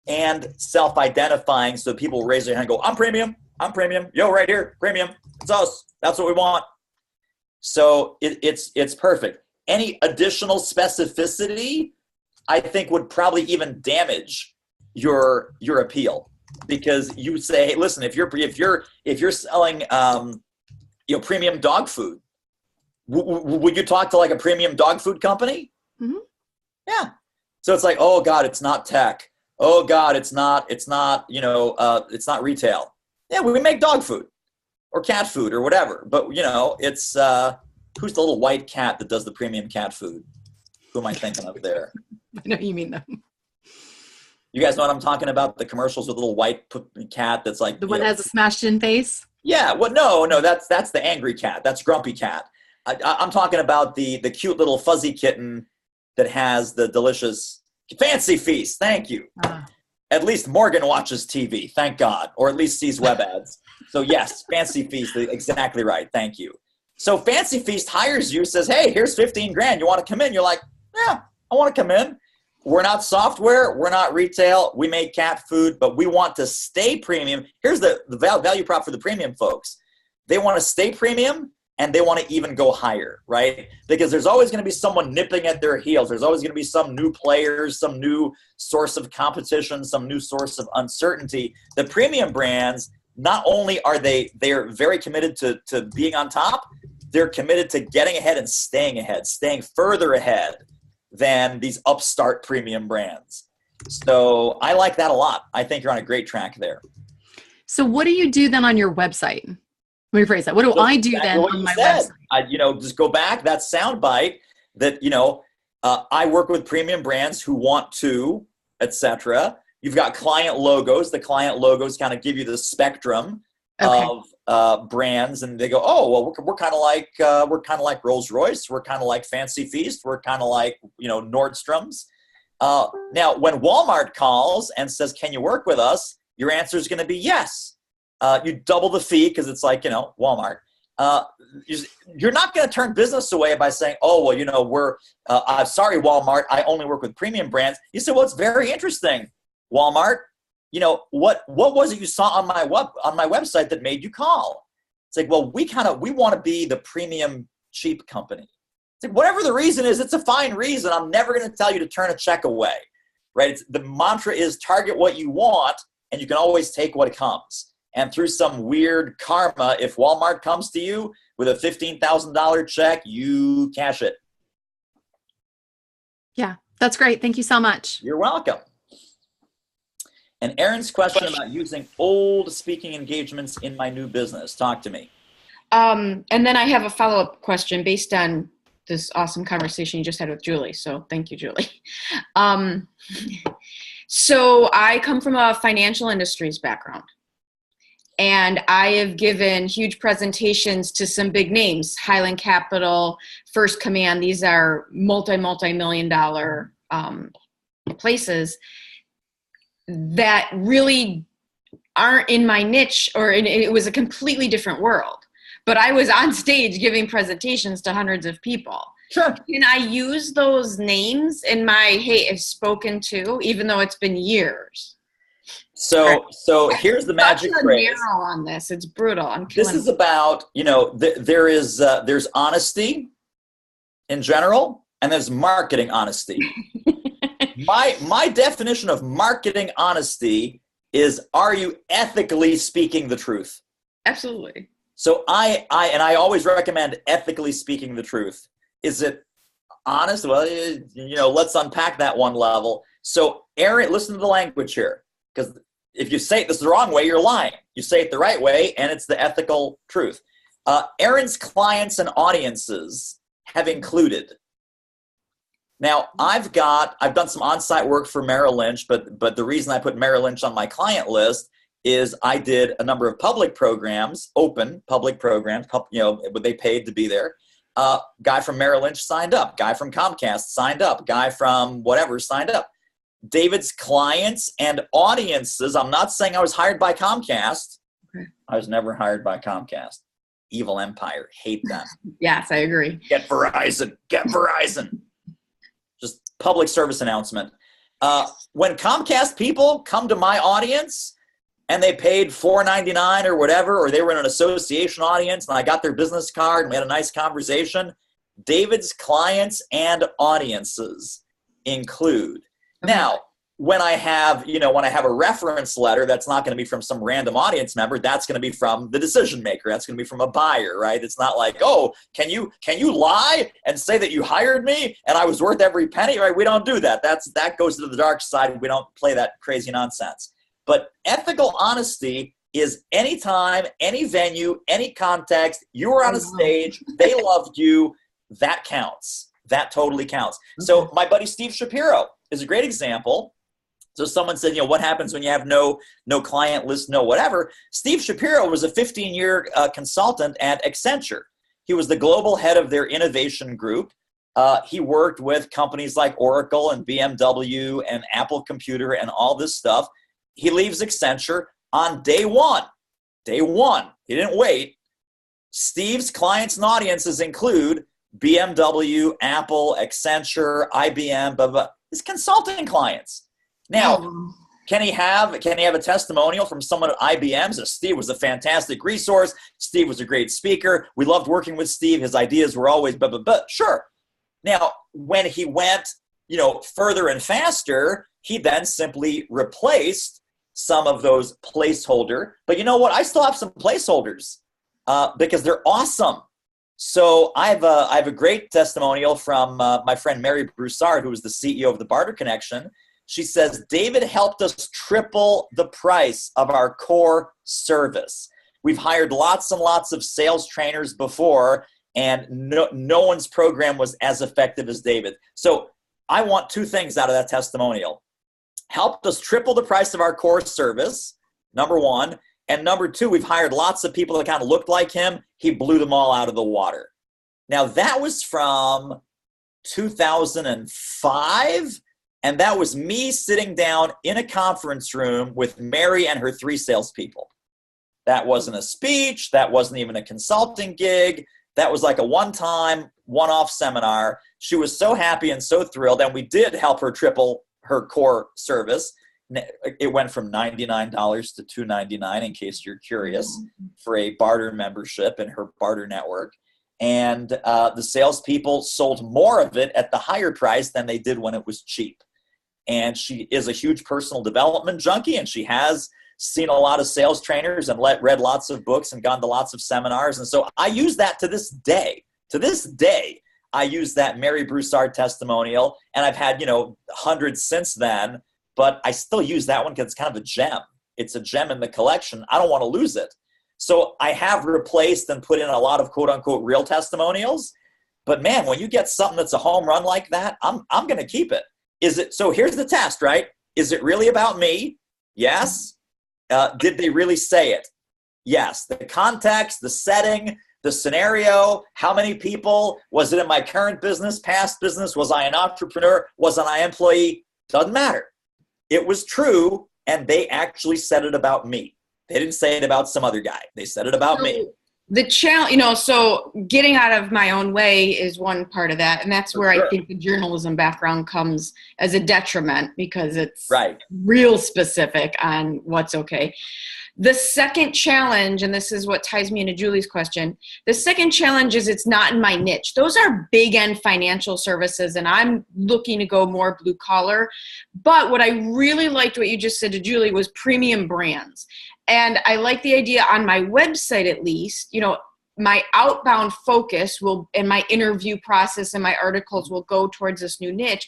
and self-identifying. So people raise their hand and go, I'm premium. Yo, right here, premium. It's us. That's what we want. So it's perfect. Any additional specificity, I think, would probably even damage your appeal, because you say, hey, listen, if you're selling premium dog food, would you talk to like a premium dog food company? Mm-hmm. Yeah. So it's like, oh God, it's not tech. Oh God, it's not retail. Yeah, we make dog food or cat food or whatever. But it's who's the little white cat that does the premium cat food? Who am I thinking of there? I know you mean them. You guys know what I'm talking about? The commercials with the little white cat that's like the one that has a smashed in face. Yeah. Well, no, that's the angry cat. That's Grumpy Cat. I'm talking about the cute little fuzzy kitten that has the delicious Fancy Feast. Thank you. At least Morgan watches TV, thank God, or at least sees web ads. So yes, Fancy Feast, exactly right. Thank you. So Fancy Feast hires you, says, hey, here's 15 grand. You want to come in? You're like, yeah, I want to come in. We're not software. We're not retail. We make cat food, but we want to stay premium. Here's the value prop for the premium folks. They want to stay premium, and they want to even go higher, right? Because there's always going to be someone nipping at their heels. There's always going to be some new players, some new source of competition, some new source of uncertainty. The premium brands, not only are they're very committed to being on top, they're committed to getting ahead and staying further ahead than these upstart premium brands. So I like that a lot. I think you're on a great track there. So what do you do then on your website? Let me rephrase that. What do I do then on my website? Just go back, that soundbite that, I work with premium brands who want to, etc. You've got client logos. The client logos kind of give you the spectrum of brands, and they go, oh, well, we're kind of like Rolls Royce. We're kind of like Fancy Feast. We're kind of like, Nordstrom's. Now, when Walmart calls and says, can you work with us? Your answer is going to be yes. You double the fee because it's like, Walmart. You're not going to turn business away by saying, oh, well, I'm sorry, Walmart, I only work with premium brands. You say, well, it's very interesting, Walmart. What was it you saw on my website that made you call? It's like, well, we want to be the premium cheap company. It's like, whatever the reason is, it's a fine reason. I'm never going to tell you to turn a check away, right? The mantra is target what you want, and you can always take what comes. And through some weird karma, if Walmart comes to you with a $15,000 check, you cash it. Yeah, that's great. Thank you so much. You're welcome. And Erin's question about using old speaking engagements in my new business. Talk to me. And then I have a follow-up question based on this awesome conversation you just had with Julie. So thank you, Julie. So I come from a financial industries background. And I have given huge presentations to some big names, Highland Capital, First Command. These are multi-million dollar places that really aren't in my niche, it was a completely different world. But I was on stage giving presentations to hundreds of people. Sure. Can I use those names in my, hey, I've spoken to, even though it's been years? So here's the magic phrase. Narrow on this, it's brutal. This is about, there's honesty in general, and there's marketing honesty. My definition of marketing honesty is, are you ethically speaking the truth? Absolutely. So I always recommend ethically speaking the truth. Is it honest? Well, let's unpack that one level. So Erin, listen to the language here, because if you say it this the wrong way, you're lying. You say it the right way, and it's the ethical truth. Erin's clients and audiences have included Now, I've done some on-site work for Merrill Lynch, but the reason I put Merrill Lynch on my client list is I did a number of public programs, open public programs, they paid to be there. Guy from Merrill Lynch signed up. Guy from Comcast signed up. Guy from whatever signed up. David's clients and audiences, I'm not saying I was hired by Comcast. Okay. I was never hired by Comcast. Evil empire. Hate them. Yes, I agree. Get Verizon. Get Verizon. Just public service announcement. When Comcast people come to my audience and they paid $4.99 or whatever, or they were in an association audience and I got their business card and we had a nice conversation, David's clients and audiences include. Okay. Now, when I have a reference letter, that's not going to be from some random audience member. That's going to be from the decision maker. That's going to be from a buyer, right? It's not like, oh, can you lie and say that you hired me and I was worth every penny, right? We don't do that. That goes to the dark side. We don't play that crazy nonsense. But ethical honesty is anytime, any venue, any context, you were on a stage, they loved you, that counts. That totally counts. So my buddy Steve Shapiro is a great example. So someone said, what happens when you have no client list, no whatever? Steve Shapiro was a 15-year consultant at Accenture. He was the global head of their innovation group. He worked with companies like Oracle and BMW and Apple Computer and all this stuff. He leaves Accenture on day one. Day one. He didn't wait. Steve's clients and audiences include BMW, Apple, Accenture, IBM, blah, blah. His consulting clients. Now, can he have a testimonial from someone at IBM? So Steve was a fantastic resource. Steve was a great speaker. We loved working with Steve. His ideas were always blah, blah, blah. Sure. Now, when he went, further and faster, he then simply replaced some of those placeholder. But you know what? I still have some placeholders because they're awesome. So I have a great testimonial from my friend Mary Broussard, who was the CEO of the Barter Connection. She says, David helped us triple the price of our core service. We've hired lots and lots of sales trainers before, and no one's program was as effective as David. So I want two things out of that testimonial. Helped us triple the price of our core service, number one. And number two, we've hired lots of people that kind of looked like him. He blew them all out of the water. Now, that was from 2005. And that was me sitting down in a conference room with Mary and her 3 salespeople. That wasn't a speech. That wasn't even a consulting gig. That was like a one-time, one-off seminar. She was so happy and so thrilled. And we did help her triple her core service. It went from $99 to $299, in case you're curious, for a barter membership in her barter network. And the salespeople sold more of it at the higher price than they did when it was cheap. And she is a huge personal development junkie, and she has seen a lot of sales trainers and read lots of books and gone to lots of seminars. And so I use that to this day. To this day, I use that Mary Broussard testimonial, and I've had, hundreds since then, but I still use that one because it's kind of a gem. It's a gem in the collection. I don't want to lose it. So I have replaced and put in a lot of quote-unquote real testimonials. But man, when you get something that's a home run like that, I'm going to keep it. So here's the test, right? Is it really about me? Yes. Did they really say it? Yes. The context, the setting, the scenario, how many people, was it in my current business, past business? Was I an entrepreneur? Was I an employee? Doesn't matter. It was true, and they actually said it about me. They didn't say it about some other guy. They said it about me. The challenge, so getting out of my own way is one part of that. And that's where I think the journalism background comes as a detriment, because it's real specific on what's okay. The second challenge, and this is what ties me into Julie's question, the second challenge is it's not in my niche. Those are big end financial services, and I'm looking to go more blue collar. But what I really liked what you just said to Julie was premium brands. And I like the idea on my website, at least, my outbound focus will, and my interview process and my articles will go towards this new niche.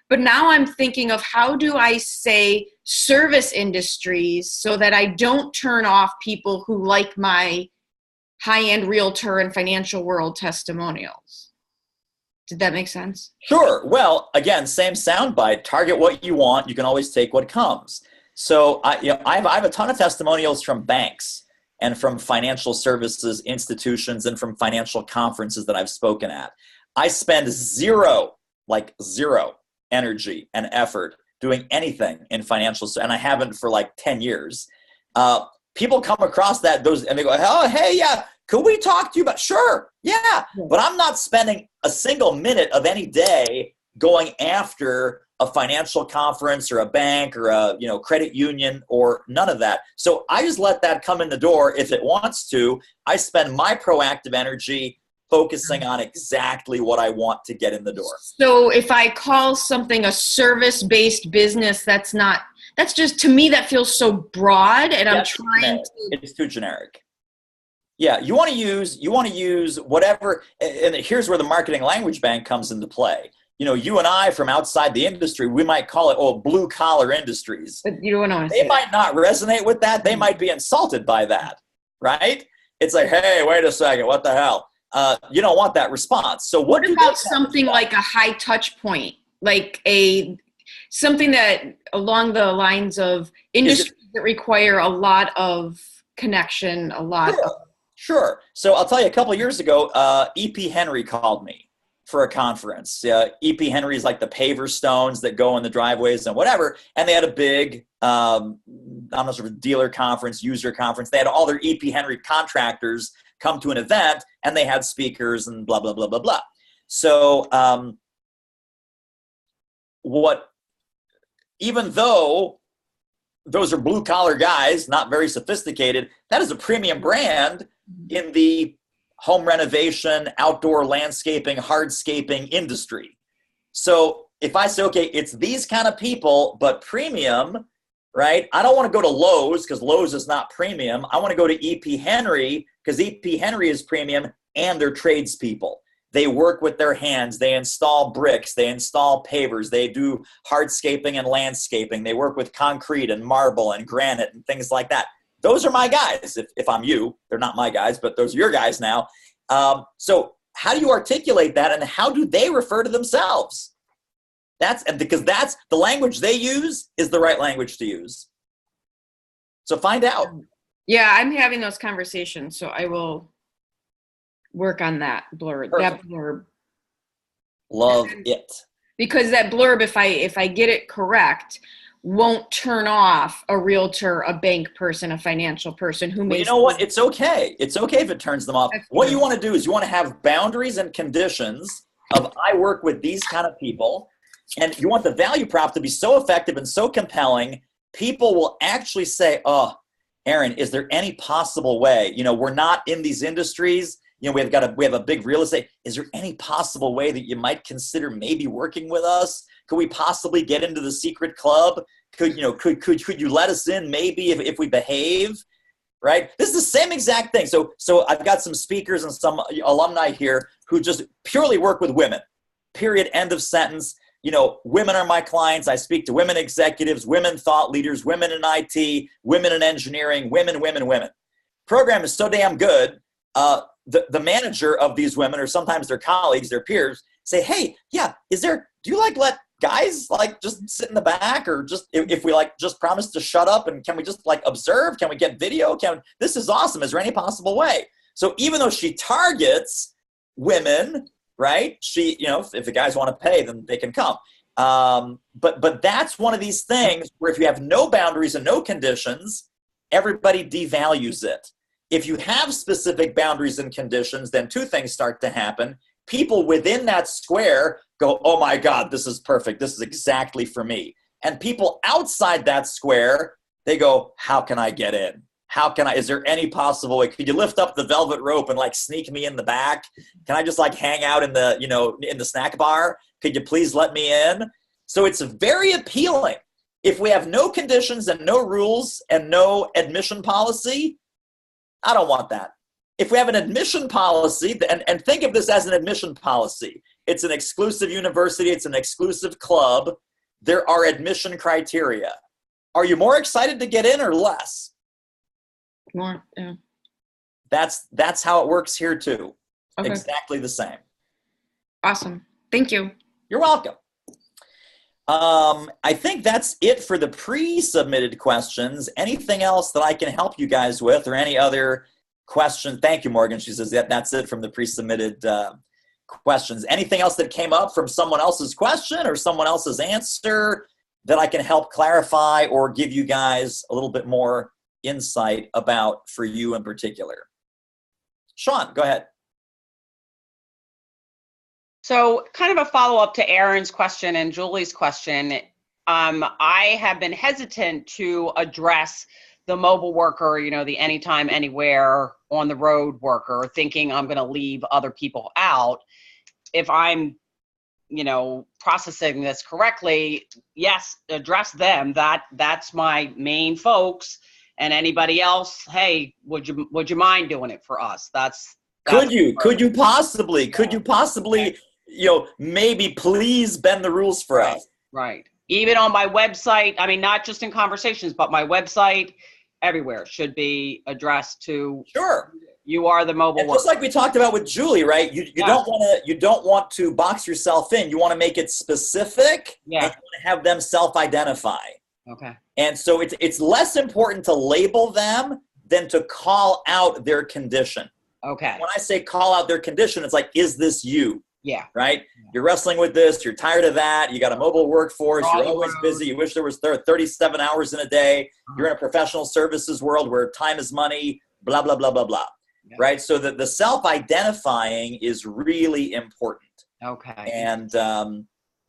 But now I'm thinking of how do I say service industries so that I don't turn off people who like my high-end realtor and financial world testimonials. Did that make sense? Sure. Well, again, same soundbite. Target what you want. You can always take what comes. So I have a ton of testimonials from banks and from financial services institutions and from financial conferences that I've spoken at. I spend zero energy and effort doing anything in financial, and I haven't for like 10 years. People come across and they go, oh, hey, yeah, could we talk to you about? Sure, yeah. But I'm not spending a single minute of any day going after a financial conference or a bank or a credit union or none of that. So I just let that come in the door if it wants to. I spend my proactive energy focusing on exactly what I want to get in the door. So if I call something a service-based business, that's just, to me, that feels so broad, and I'm trying to. It's too generic. Yeah, you want to use whatever, and here's where the marketing language bank comes into play. You and I from outside the industry, we might call it, blue collar industries. But you don't want to. They might not resonate with that. They might be insulted by that, right? It's like, hey, wait a second, what the hell? You don't want that response. So what about something like a high touch point, like something that along the lines of industries that require a lot of connection, Sure. So I'll tell you, a couple of years ago, E.P. Henry called me for a conference. E.P. Henry is like the paver stones that go in the driveways and whatever. And they had a big, sort of dealer conference, user conference. They had all their E.P. Henry contractors come to an event, and they had speakers and blah, blah, blah, blah, blah. So even though those are blue collar guys, not very sophisticated, that is a premium brand in the home renovation, outdoor landscaping, hardscaping industry. So if I say, okay, it's these kind of people, but premium, right? I don't want to go to Lowe's because Lowe's is not premium. I want to go to E.P. Henry because E.P. Henry is premium and they're tradespeople. They work with their hands. They install bricks. They install pavers. They do hardscaping and landscaping. They work with concrete and marble and granite and things like that. Those are my guys. If I'm you, they're not my guys, but those are your guys now. So how do you articulate that, and how do they refer to themselves? Because that's the language they use is the right language to use. So find out. Yeah, I'm having those conversations, so I will work on that blurb. Perfect. That blurb. Love it. Because that blurb, if I get it correct, won't turn off a realtor, a bank person, a financial person who may. Well, you know what? It's okay. It's okay if it turns them off. What you want to do is you want to have boundaries and conditions of I work with these kind of people, and you want the value prop to be so effective and so compelling, people will actually say, oh, Erin, is there any possible way? We're not in these industries. We have a big real estate. Is there any possible way that you might consider maybe working with us? Could we possibly get into the secret club? Could you let us in maybe if we behave? Right? This is the same exact thing. So I've got some speakers and some alumni here who just purely work with women. Period. End of sentence. Women are my clients. I speak to women executives, women thought leaders, women in IT, women in engineering, women. Program is so damn good. The manager of these women, or sometimes their colleagues, their peers, say, hey, yeah, do you let guys just sit in the back, or just if we just promise to shut up, and can we just observe? Can we get video? This is awesome. Is there any possible way? So even though she targets women, right? She, if the guys want to pay, then they can come. But that's one of these things where if you have no boundaries and no conditions, everybody devalues it. If you have specific boundaries and conditions, then two things start to happen. People within that square go, oh my God, this is perfect. This is exactly for me. And people outside that square, they go, how can I get in? Is there any possible way? Could you lift up the velvet rope and sneak me in the back? Can I just hang out in the, in the snack bar? Could you please let me in? So it's very appealing. If we have no conditions and no rules and no admission policy, I don't want that. If we have an admission policy, and think of this as an admission policy, it's an exclusive university, it's an exclusive club, there are admission criteria. Are you more excited to get in or less? More, yeah. That's how it works here too. Okay. Exactly the same. Awesome. Thank you. You're welcome. I think that's it for the pre-submitted questions. Anything else that I can help you guys with, or any other questions? Thank you, Morgan. She says that's it from the pre-submitted questions. Anything else that came up from someone else's question or someone else's answer that I can help clarify or give you guys a little bit more insight about for you in particular? Shawn, go ahead. So kind of a follow-up to Erin's question and Julie's question. I have been hesitant to address the mobile worker, the anytime, anywhere, on the road worker, thinking I'm going to leave other people out. If I'm, processing this correctly, yes, address them. That's my main folks. And anybody else, hey, would you mind doing it for us? Could you possibly maybe please bend the rules for us? Right. Even on my website, I mean, not just in conversations, but my website, everywhere should be addressed to. Sure. You are the mobile worker. Just like we talked about with Julie, right? You don't want to box yourself in. You want to make it specific. Yeah. And you want to have them self-identify. Okay. And so it's less important to label them than to call out their condition. Okay. When I say call out their condition, it's like, is this you? Yeah. Right? Yeah. You're wrestling with this. You're tired of that. You got a mobile workforce. You're always busy. You wish there was 37 hours in a day. You're in a professional services world where time is money, blah, blah, blah, blah, blah. Yeah. Right? So the self-identifying is really important. Okay. And,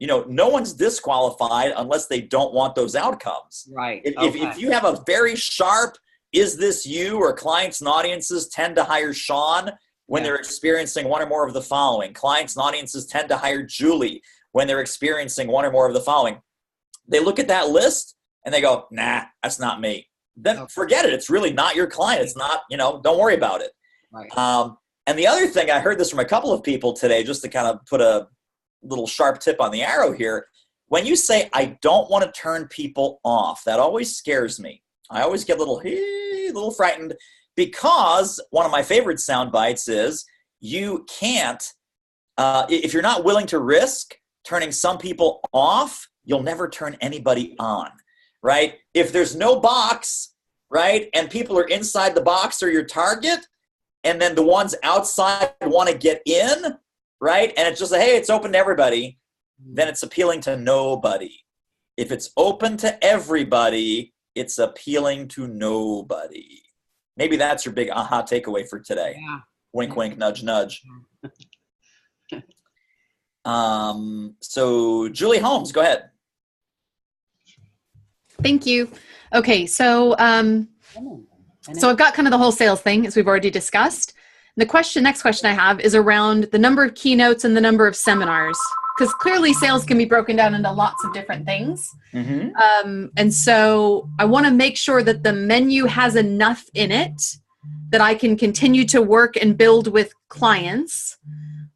no one's disqualified unless they don't want those outcomes. Right. If you have a very sharp, is this you, or clients and audiences tend to hire Shawn when they're experiencing one or more of the following. Clients and audiences tend to hire Julie when they're experiencing one or more of the following. They look at that list and they go, nah, that's not me. Then forget it. It's really not your client. It's not, don't worry about it. Right. And the other thing, I heard this from a couple of people today, just to kind of put a little sharp tip on the arrow here. When you say, I don't want to turn people off, that always scares me. I always get a little frightened, because one of my favorite sound bites is, you can't, if you're not willing to risk turning some people off, you'll never turn anybody on, right? If there's no box, right, and people are inside the box or your target, and then the ones outside want to get in, right, and it's just hey, it's open to everybody, then it's appealing to nobody. If it's open to everybody, it's appealing to nobody. Maybe that's your big aha takeaway for today. Yeah. Wink, wink, nudge, nudge. So Julie Holmes, go ahead. Thank you. Okay, so I've got kind of the whole sales thing, as we've already discussed. The next question I have is around the number of keynotes and the number of seminars, because clearly sales can be broken down into lots of different things. Mm-hmm. And so I want to make sure that the menu has enough in it that I can continue to work and build with clients,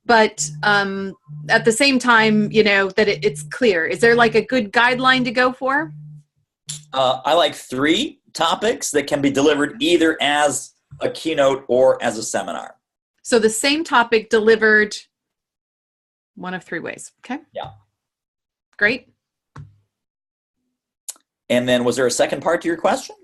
but at the same time, that it's clear. Is there like a good guideline to go for? I like 3 topics that can be delivered either as a keynote or as a seminar. So the same topic delivered one of 3 ways. Okay. Yeah. Great. And then was there a second part to your question?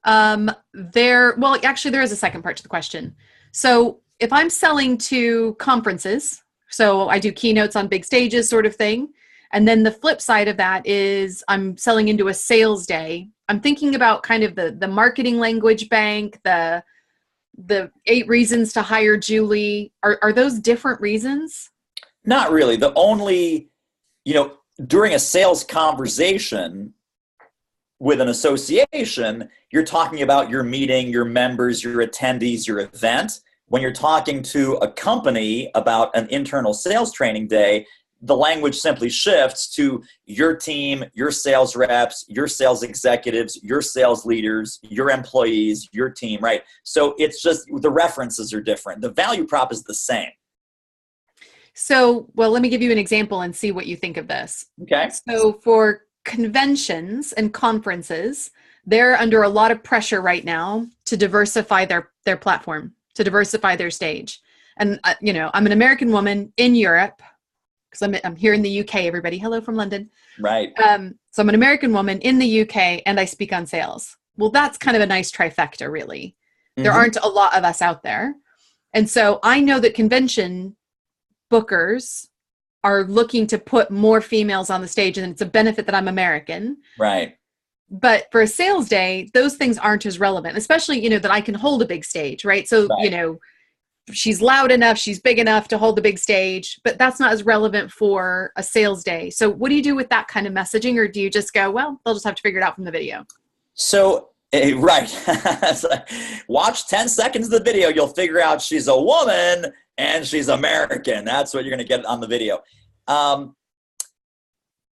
There is a second part to the question. So if I'm selling to conferences, so I do keynotes on big stages sort of thing. And then the flip side of that is I'm selling into a sales day. I'm thinking about kind of the marketing language bank, the 8 reasons to hire Julie. Are those different reasons? Not really. The only, during a sales conversation with an association, you're talking about your meeting, your members, your attendees, your event. When you're talking to a company about an internal sales training day, the language simply shifts to your team, your sales reps, your sales executives, your sales leaders, your employees, your team, right? So it's just the references are different. The value prop is the same. So, let me give you an example and see what you think of this. Okay. So for conventions and conferences, they're under a lot of pressure right now to diversify their platform, to diversify their stage. And, I'm an American woman in Europe. because I'm here in the UK, everybody. Hello from London. Right. So I'm an American woman in the UK and I speak on sales. Well, that's kind of a nice trifecta, really. There aren't a lot of us out there. And so I know that convention bookers are looking to put more females on the stage, and it's a benefit that I'm American. Right. But for a sales day, those things aren't as relevant, especially, you know, that I can hold a big stage, right? So, you know, she's loud enough, she's big enough to hold the big stage, but that's not as relevant for a sales day. So what do you do with that kind of messaging? Or do you just go, well, they'll just have to figure it out from the video? So, right. Watch 10 seconds of the video. You'll figure out she's a woman and she's American. That's what you're going to get on the video.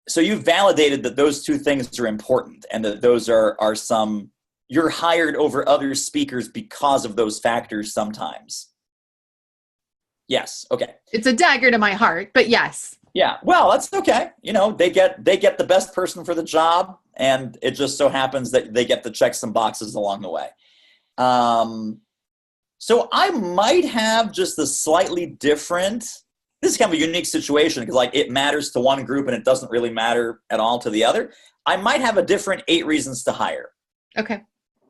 So you've validated that those two things are important and that those are some, you're hired over other speakers because of those factors sometimes. Yes. Okay. It's a dagger to my heart, but yes. Yeah. Well, that's okay. You know, they get the best person for the job, and it just so happens that they get to check some boxes along the way. So I might have just a slightly different, this is kind of a unique situation because like it matters to one group and it doesn't really matter at all to the other. I might have a different 8 reasons to hire. Okay.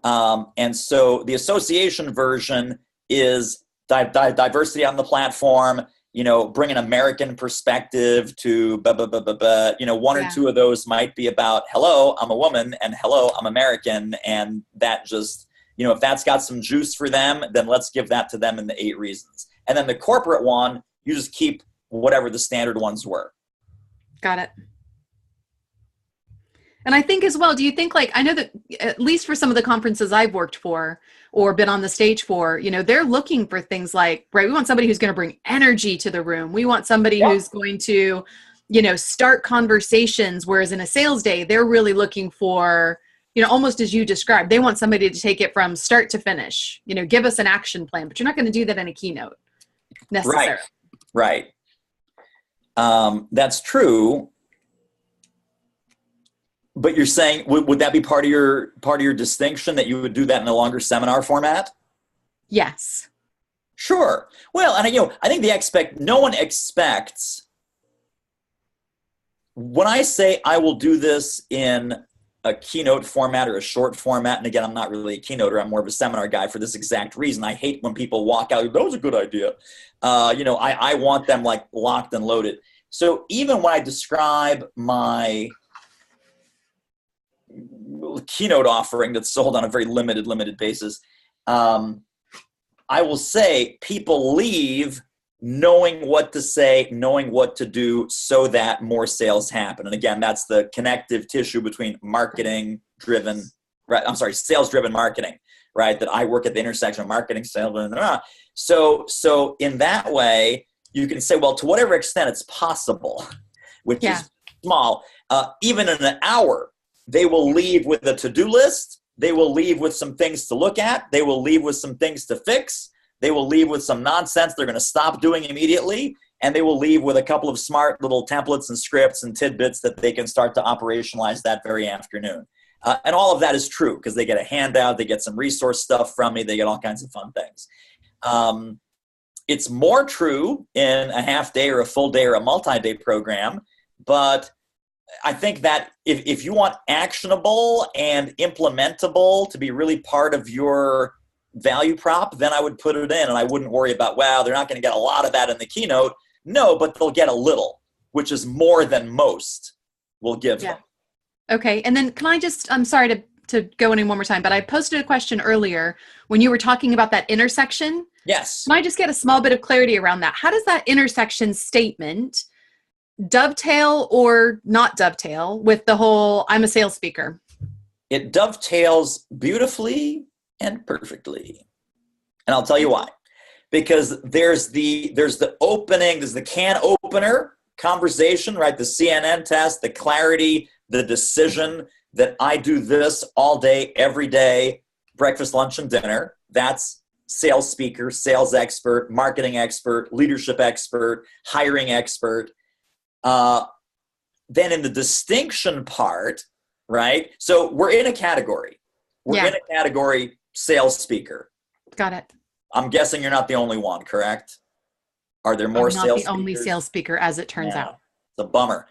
And so the association version is diversity on the platform, you know, bring an American perspective to blah, blah, blah, blah, blah. You know, one or two of those might be about, hello, I'm a woman, and hello, I'm American. And that just, you know, if that's got some juice for them, then let's give that to them in the 8 reasons. And then the corporate one, you just keep whatever the standard ones were. Got it. And I think as well, do you think like, I know that at least for some of the conferences I've worked for or been on the stage for, you know, they're looking for things like, right, we want somebody who's going to bring energy to the room. We want somebody who's going to, you know, start conversations. Whereas in a sales day, they're really looking for, you know, almost as you described, they want somebody to take it from start to finish, you know, give us an action plan, but you're not going to do that in a keynote necessarily. Right. That's true. But you're saying, would that be part of your distinction that you would do that in a longer seminar format? Yes. Sure. Well, and you know, I think no one expects, when I say I will do this in a keynote format or a short format, and again, I'm not really a keynoter, I'm more of a seminar guy for this exact reason. I hate when people walk out, that was a good idea. You know, I want them like locked and loaded. So even when I describe my keynote offering that's sold on a very limited basis, I will say people leave knowing what to say, knowing what to do so that more sales happen. And again, that's the connective tissue between sales-driven marketing, right? That I work at the intersection of marketing, sales, blah, blah, blah. So in that way, you can say, well, to whatever extent it's possible, which is small, even in an hour, they will leave with a to-do list. They will leave with some things to look at. They will leave with some things to fix. They will leave with some nonsense they're going to stop doing immediately. And they will leave with a couple of smart little templates and scripts and tidbits that they can start to operationalize that very afternoon. And all of that is true because they get a handout. They get some resource stuff from me. They get all kinds of fun things. It's more true in a half day or a full day or a multi-day program. But I think that if you want actionable and implementable to be really part of your value prop, then I would put it in and I wouldn't worry about, wow, they're not going to get a lot of that in the keynote. No, but they'll get a little, which is more than most will give them. Okay. And then can I just, I'm sorry to go in one more time, but I posted a question earlier when you were talking about that intersection. Yes. Can I just get a small bit of clarity around that? How does that intersection statement dovetail or not dovetail with the whole I'm a sales speaker? It dovetails beautifully and perfectly. And I'll tell you why. Because there's the opening, there's the can opener conversation, right? The CNN test, the clarity, the decision that I do this all day, every day, breakfast, lunch, and dinner. That's sales speaker, sales expert, marketing expert, leadership expert, hiring expert. Then in the distinction part, right? So we're in a category. We're in a category sales speaker. Got it. I'm guessing you're not the only one, correct? Are there more I'm not sales the only speakers? sales speaker, as it turns out. It's a bummer.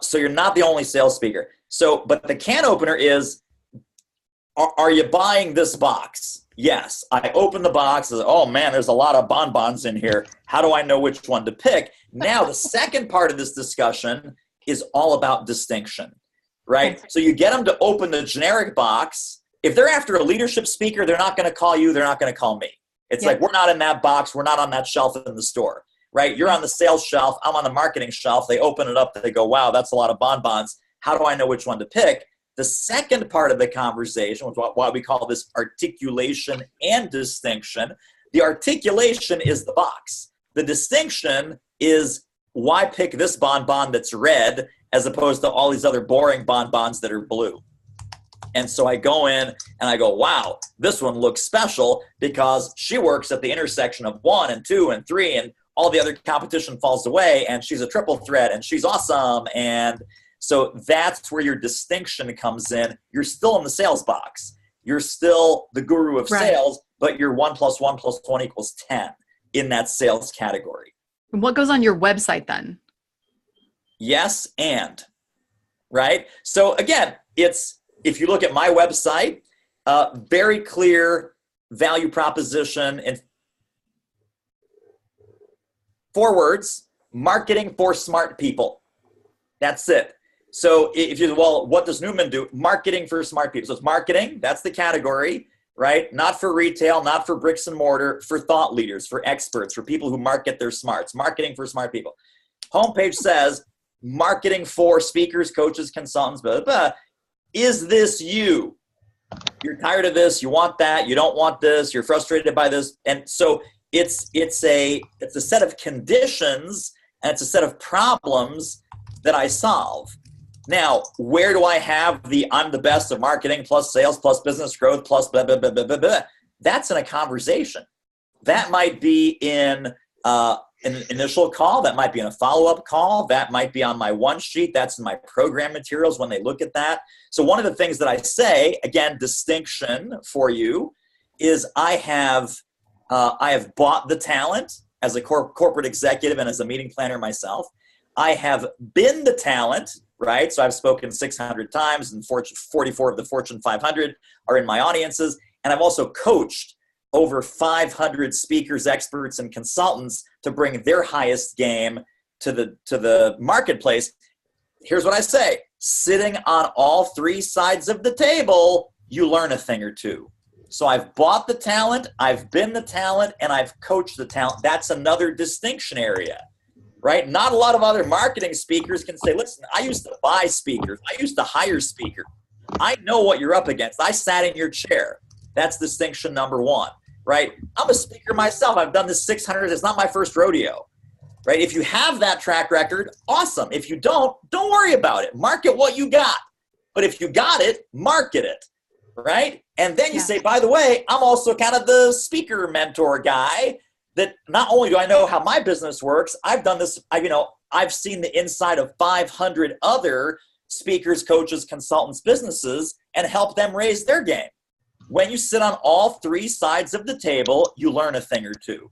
So you're not the only sales speaker. So, but the can opener is, are you buying this box? Yes. I open the box. Oh man, there's a lot of bonbons in here. How do I know which one to pick? Now, the second part of this discussion is all about distinction, right? So you get them to open the generic box. If they're after a leadership speaker, they're not going to call you. They're not going to call me. It's like, we're not in that box. We're not on that shelf in the store, right? You're on the sales shelf. I'm on the marketing shelf. They open it up. They go, wow, that's a lot of bonbons. How do I know which one to pick? The second part of the conversation, which is why we call this articulation and distinction. The articulation is the box. The distinction is, why pick this bonbon that's red as opposed to all these other boring bonbons that are blue? And so I go in and I go, wow, this one looks special because she works at the intersection of 1 and 2 and 3, and all the other competition falls away, and she's a triple threat and she's awesome. And so that's where your distinction comes in. You're still in the sales box. You're still the guru of sales, but you're 1 + 1 + 1 = 10 in that sales category. And what goes on your website then? Yes, and, right? So again, if you look at my website, very clear value proposition in 4 words: marketing for smart people. That's it. So if you, well, what does Newman do? Marketing for smart people. So it's marketing, that's the category, right? Not for retail, not for bricks and mortar, for thought leaders, for experts, for people who market their smarts. Marketing for smart people. Homepage says, marketing for speakers, coaches, consultants, blah, blah, blah. Is this you? You're tired of this, you want that, you don't want this, you're frustrated by this. And so it's a set of conditions, and it's a set of problems that I solve. Now, where do I have the I'm the best of marketing plus sales plus business growth plus blah, blah, blah, blah, blah, blah? That's in a conversation. That might be in an initial call. That might be in a follow-up call. That might be on my one sheet. That's in my program materials when they look at that. So one of the things that I say, again, distinction for you, is I have bought the talent as a corporate executive and as a meeting planner myself. I have been the talent, right? So I've spoken 600 times, and 44 of the Fortune 500 are in my audiences. And I've also coached over 500 speakers, experts, and consultants to bring their highest game to the marketplace. Here's what I say: sitting on all 3 sides of the table, you learn a thing or two. So I've bought the talent, I've been the talent, and I've coached the talent. That's another distinction area, right? Not a lot of other marketing speakers can say, listen, I used to buy speakers. I used to hire speakers. I know what you're up against. I sat in your chair. That's distinction number 1, right? I'm a speaker myself. I've done this 600. It's not my first rodeo, right? If you have that track record, awesome. If you don't worry about it. Market what you got. But if you got it, market it, right? And then you say, by the way, I'm also kind of the speaker mentor guy, that not only do I know how my business works, I've done this, I've seen the inside of 500 other speakers, coaches, consultants, businesses, and help them raise their game. When you sit on all 3 sides of the table, you learn a thing or two.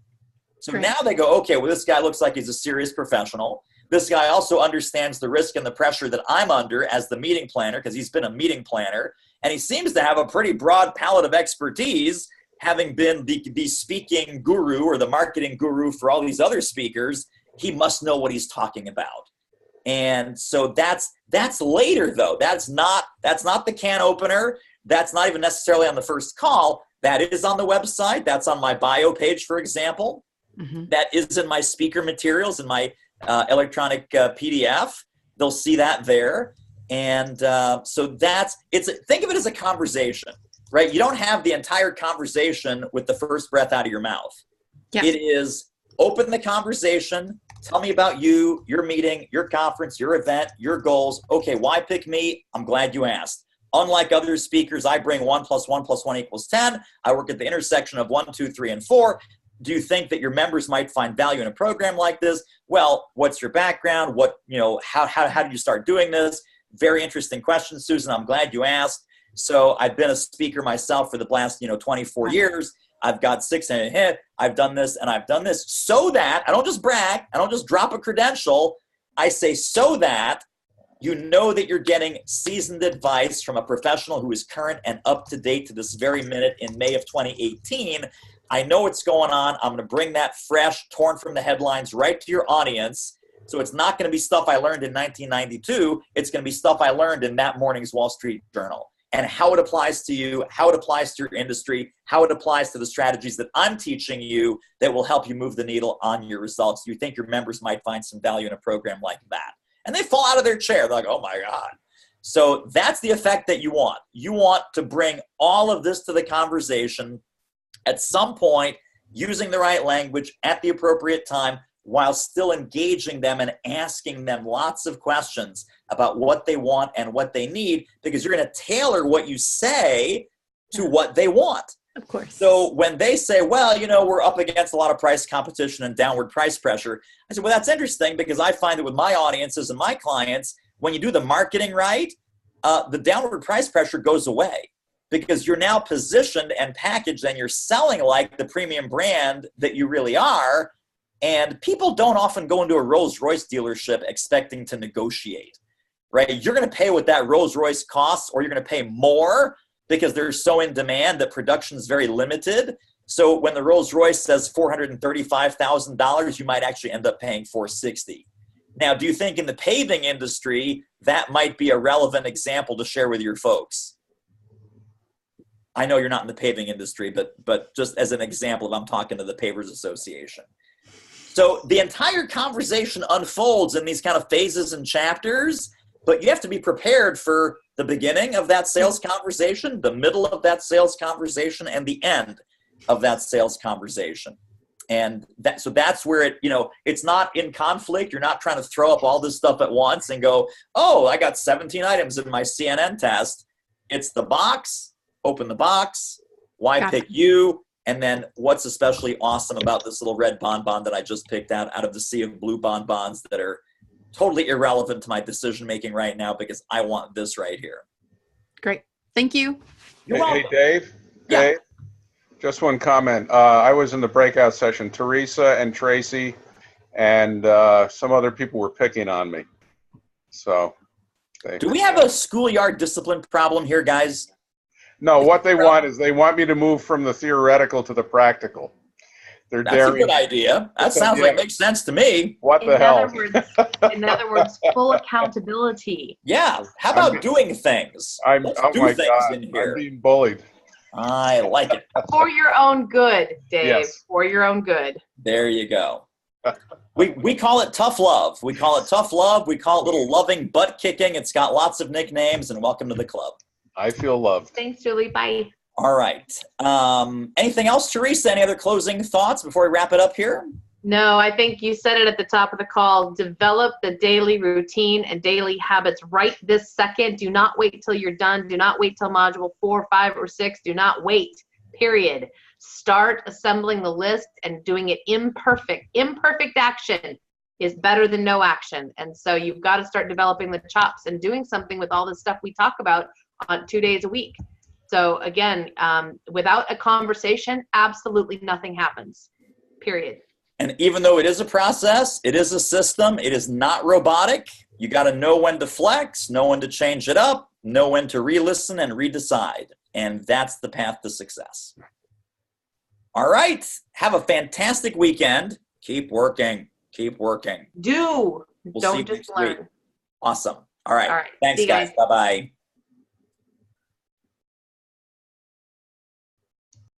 So now they go, okay, well, this guy looks like he's a serious professional. This guy also understands the risk and the pressure that I'm under as the meeting planner, because he's been a meeting planner. And he seems to have a pretty broad palette of expertise, having been the speaking guru or the marketing guru for all these other speakers. He must know what he's talking about. And so that's later, though. That's not the can opener. That's not even necessarily on the first call. That is on the website. That's on my bio page, for example. Mm-hmm. That is in my speaker materials, in my electronic PDF. They'll see that there. And so think of it as a conversation, right? You don't have the entire conversation with the first breath out of your mouth. Yeah. It is open the conversation. Tell me about you, your meeting, your conference, your event, your goals. Okay, why pick me? I'm glad you asked. Unlike other speakers, I bring 1 + 1 + 1 = 10. I work at the intersection of 1, 2, 3, and 4. Do you think that your members might find value in a program like this? Well, what's your background? How did you start doing this? Very interesting question, Susan. I'm glad you asked. So I've been a speaker myself for the last 24 years. I've got 6 and a hit. I've done this and I've done this, so that I don't just brag. I don't just drop a credential. I say so that you know that you're getting seasoned advice from a professional who is current and up to date to this very minute in May of 2018. I know what's going on. I'm going to bring that fresh, torn from the headlines right to your audience. So it's not going to be stuff I learned in 1992. It's going to be stuff I learned in that morning's Wall Street Journal, and how it applies to you, how it applies to your industry, how it applies to the strategies that I'm teaching you that will help you move the needle on your results. You think your members might find some value in a program like that. And they fall out of their chair. They're like, oh my God. So that's the effect that you want. You want to bring all of this to the conversation at some point, using the right language at the appropriate time, while still engaging them and asking them lots of questions about what they want and what they need, because you're going to tailor what you say to what they want. Of course. So when they say, well, you know, we're up against a lot of price competition and downward price pressure, I said, well, that's interesting, because I find that with my audiences and my clients, when you do the marketing right, the downward price pressure goes away, because you're now positioned and packaged and you're selling like the premium brand that you really are. And people don't often go into a Rolls-Royce dealership expecting to negotiate, right? You're going to pay what that Rolls-Royce costs, or you're going to pay more, because they're so in demand that production is very limited. So when the Rolls-Royce says $435,000, you might actually end up paying $460,000. Now, do you think in the paving industry that might be a relevant example to share with your folks? I know you're not in the paving industry, but just as an example, if I'm talking to the Pavers Association. So the entire conversation unfolds in these kind of phases and chapters, but you have to be prepared for the beginning of that sales conversation, the middle of that sales conversation, and the end of that sales conversation. And so that's where it, you know, it's not in conflict. You're not trying to throw up all this stuff at once and go, oh, I got 17 items in my CNN test. It's the box, open the box, why Got pick you? And then what's especially awesome about this little red bonbon that I just picked out of the sea of blue bonbons that are totally irrelevant to my decision-making right now, because I want this right here. Great. Thank you. Hey, Dave. Yeah. Dave, just one comment. I was in the breakout session. Teresa and Tracy and some other people were picking on me. So. Do we have a schoolyard discipline problem here, guys? No, what they want is they want me to move from the theoretical to the practical. They're That's daring. a good idea. That sounds like makes sense to me. What the hell? In other words, full accountability. Yeah. How about doing things? Let's oh do my things God, in here. I'm being bullied. I like it. For your own good, Dave. Yes. For your own good. There you go. We call it tough love. We call it tough love. We call it little loving butt kicking. It's got lots of nicknames, and welcome to the club. I feel loved. Thanks, Julie. Bye. All right. Anything else, Teresa? Any other closing thoughts before we wrap it up here? No, I think you said it at the top of the call. Develop the daily routine and daily habits right this second. Do not wait till you're done. Do not wait till module 4, 5, or 6. Do not wait, period. Start assembling the list and doing it imperfect. Imperfect action is better than no action. And so you've got to start developing the chops and doing something with all the stuff we talk about on 2 days a week. So again, without a conversation, absolutely nothing happens, period. And even though it is a process, it is a system, it is not robotic. You got to know when to flex, know when to change it up, know when to re-listen and redecide. And that's the path to success. All right. Have a fantastic weekend. Keep working. Keep working. Do. We'll see Don't you just next week. learn. Awesome. All right. All right. Thanks, See you guys. Bye-bye.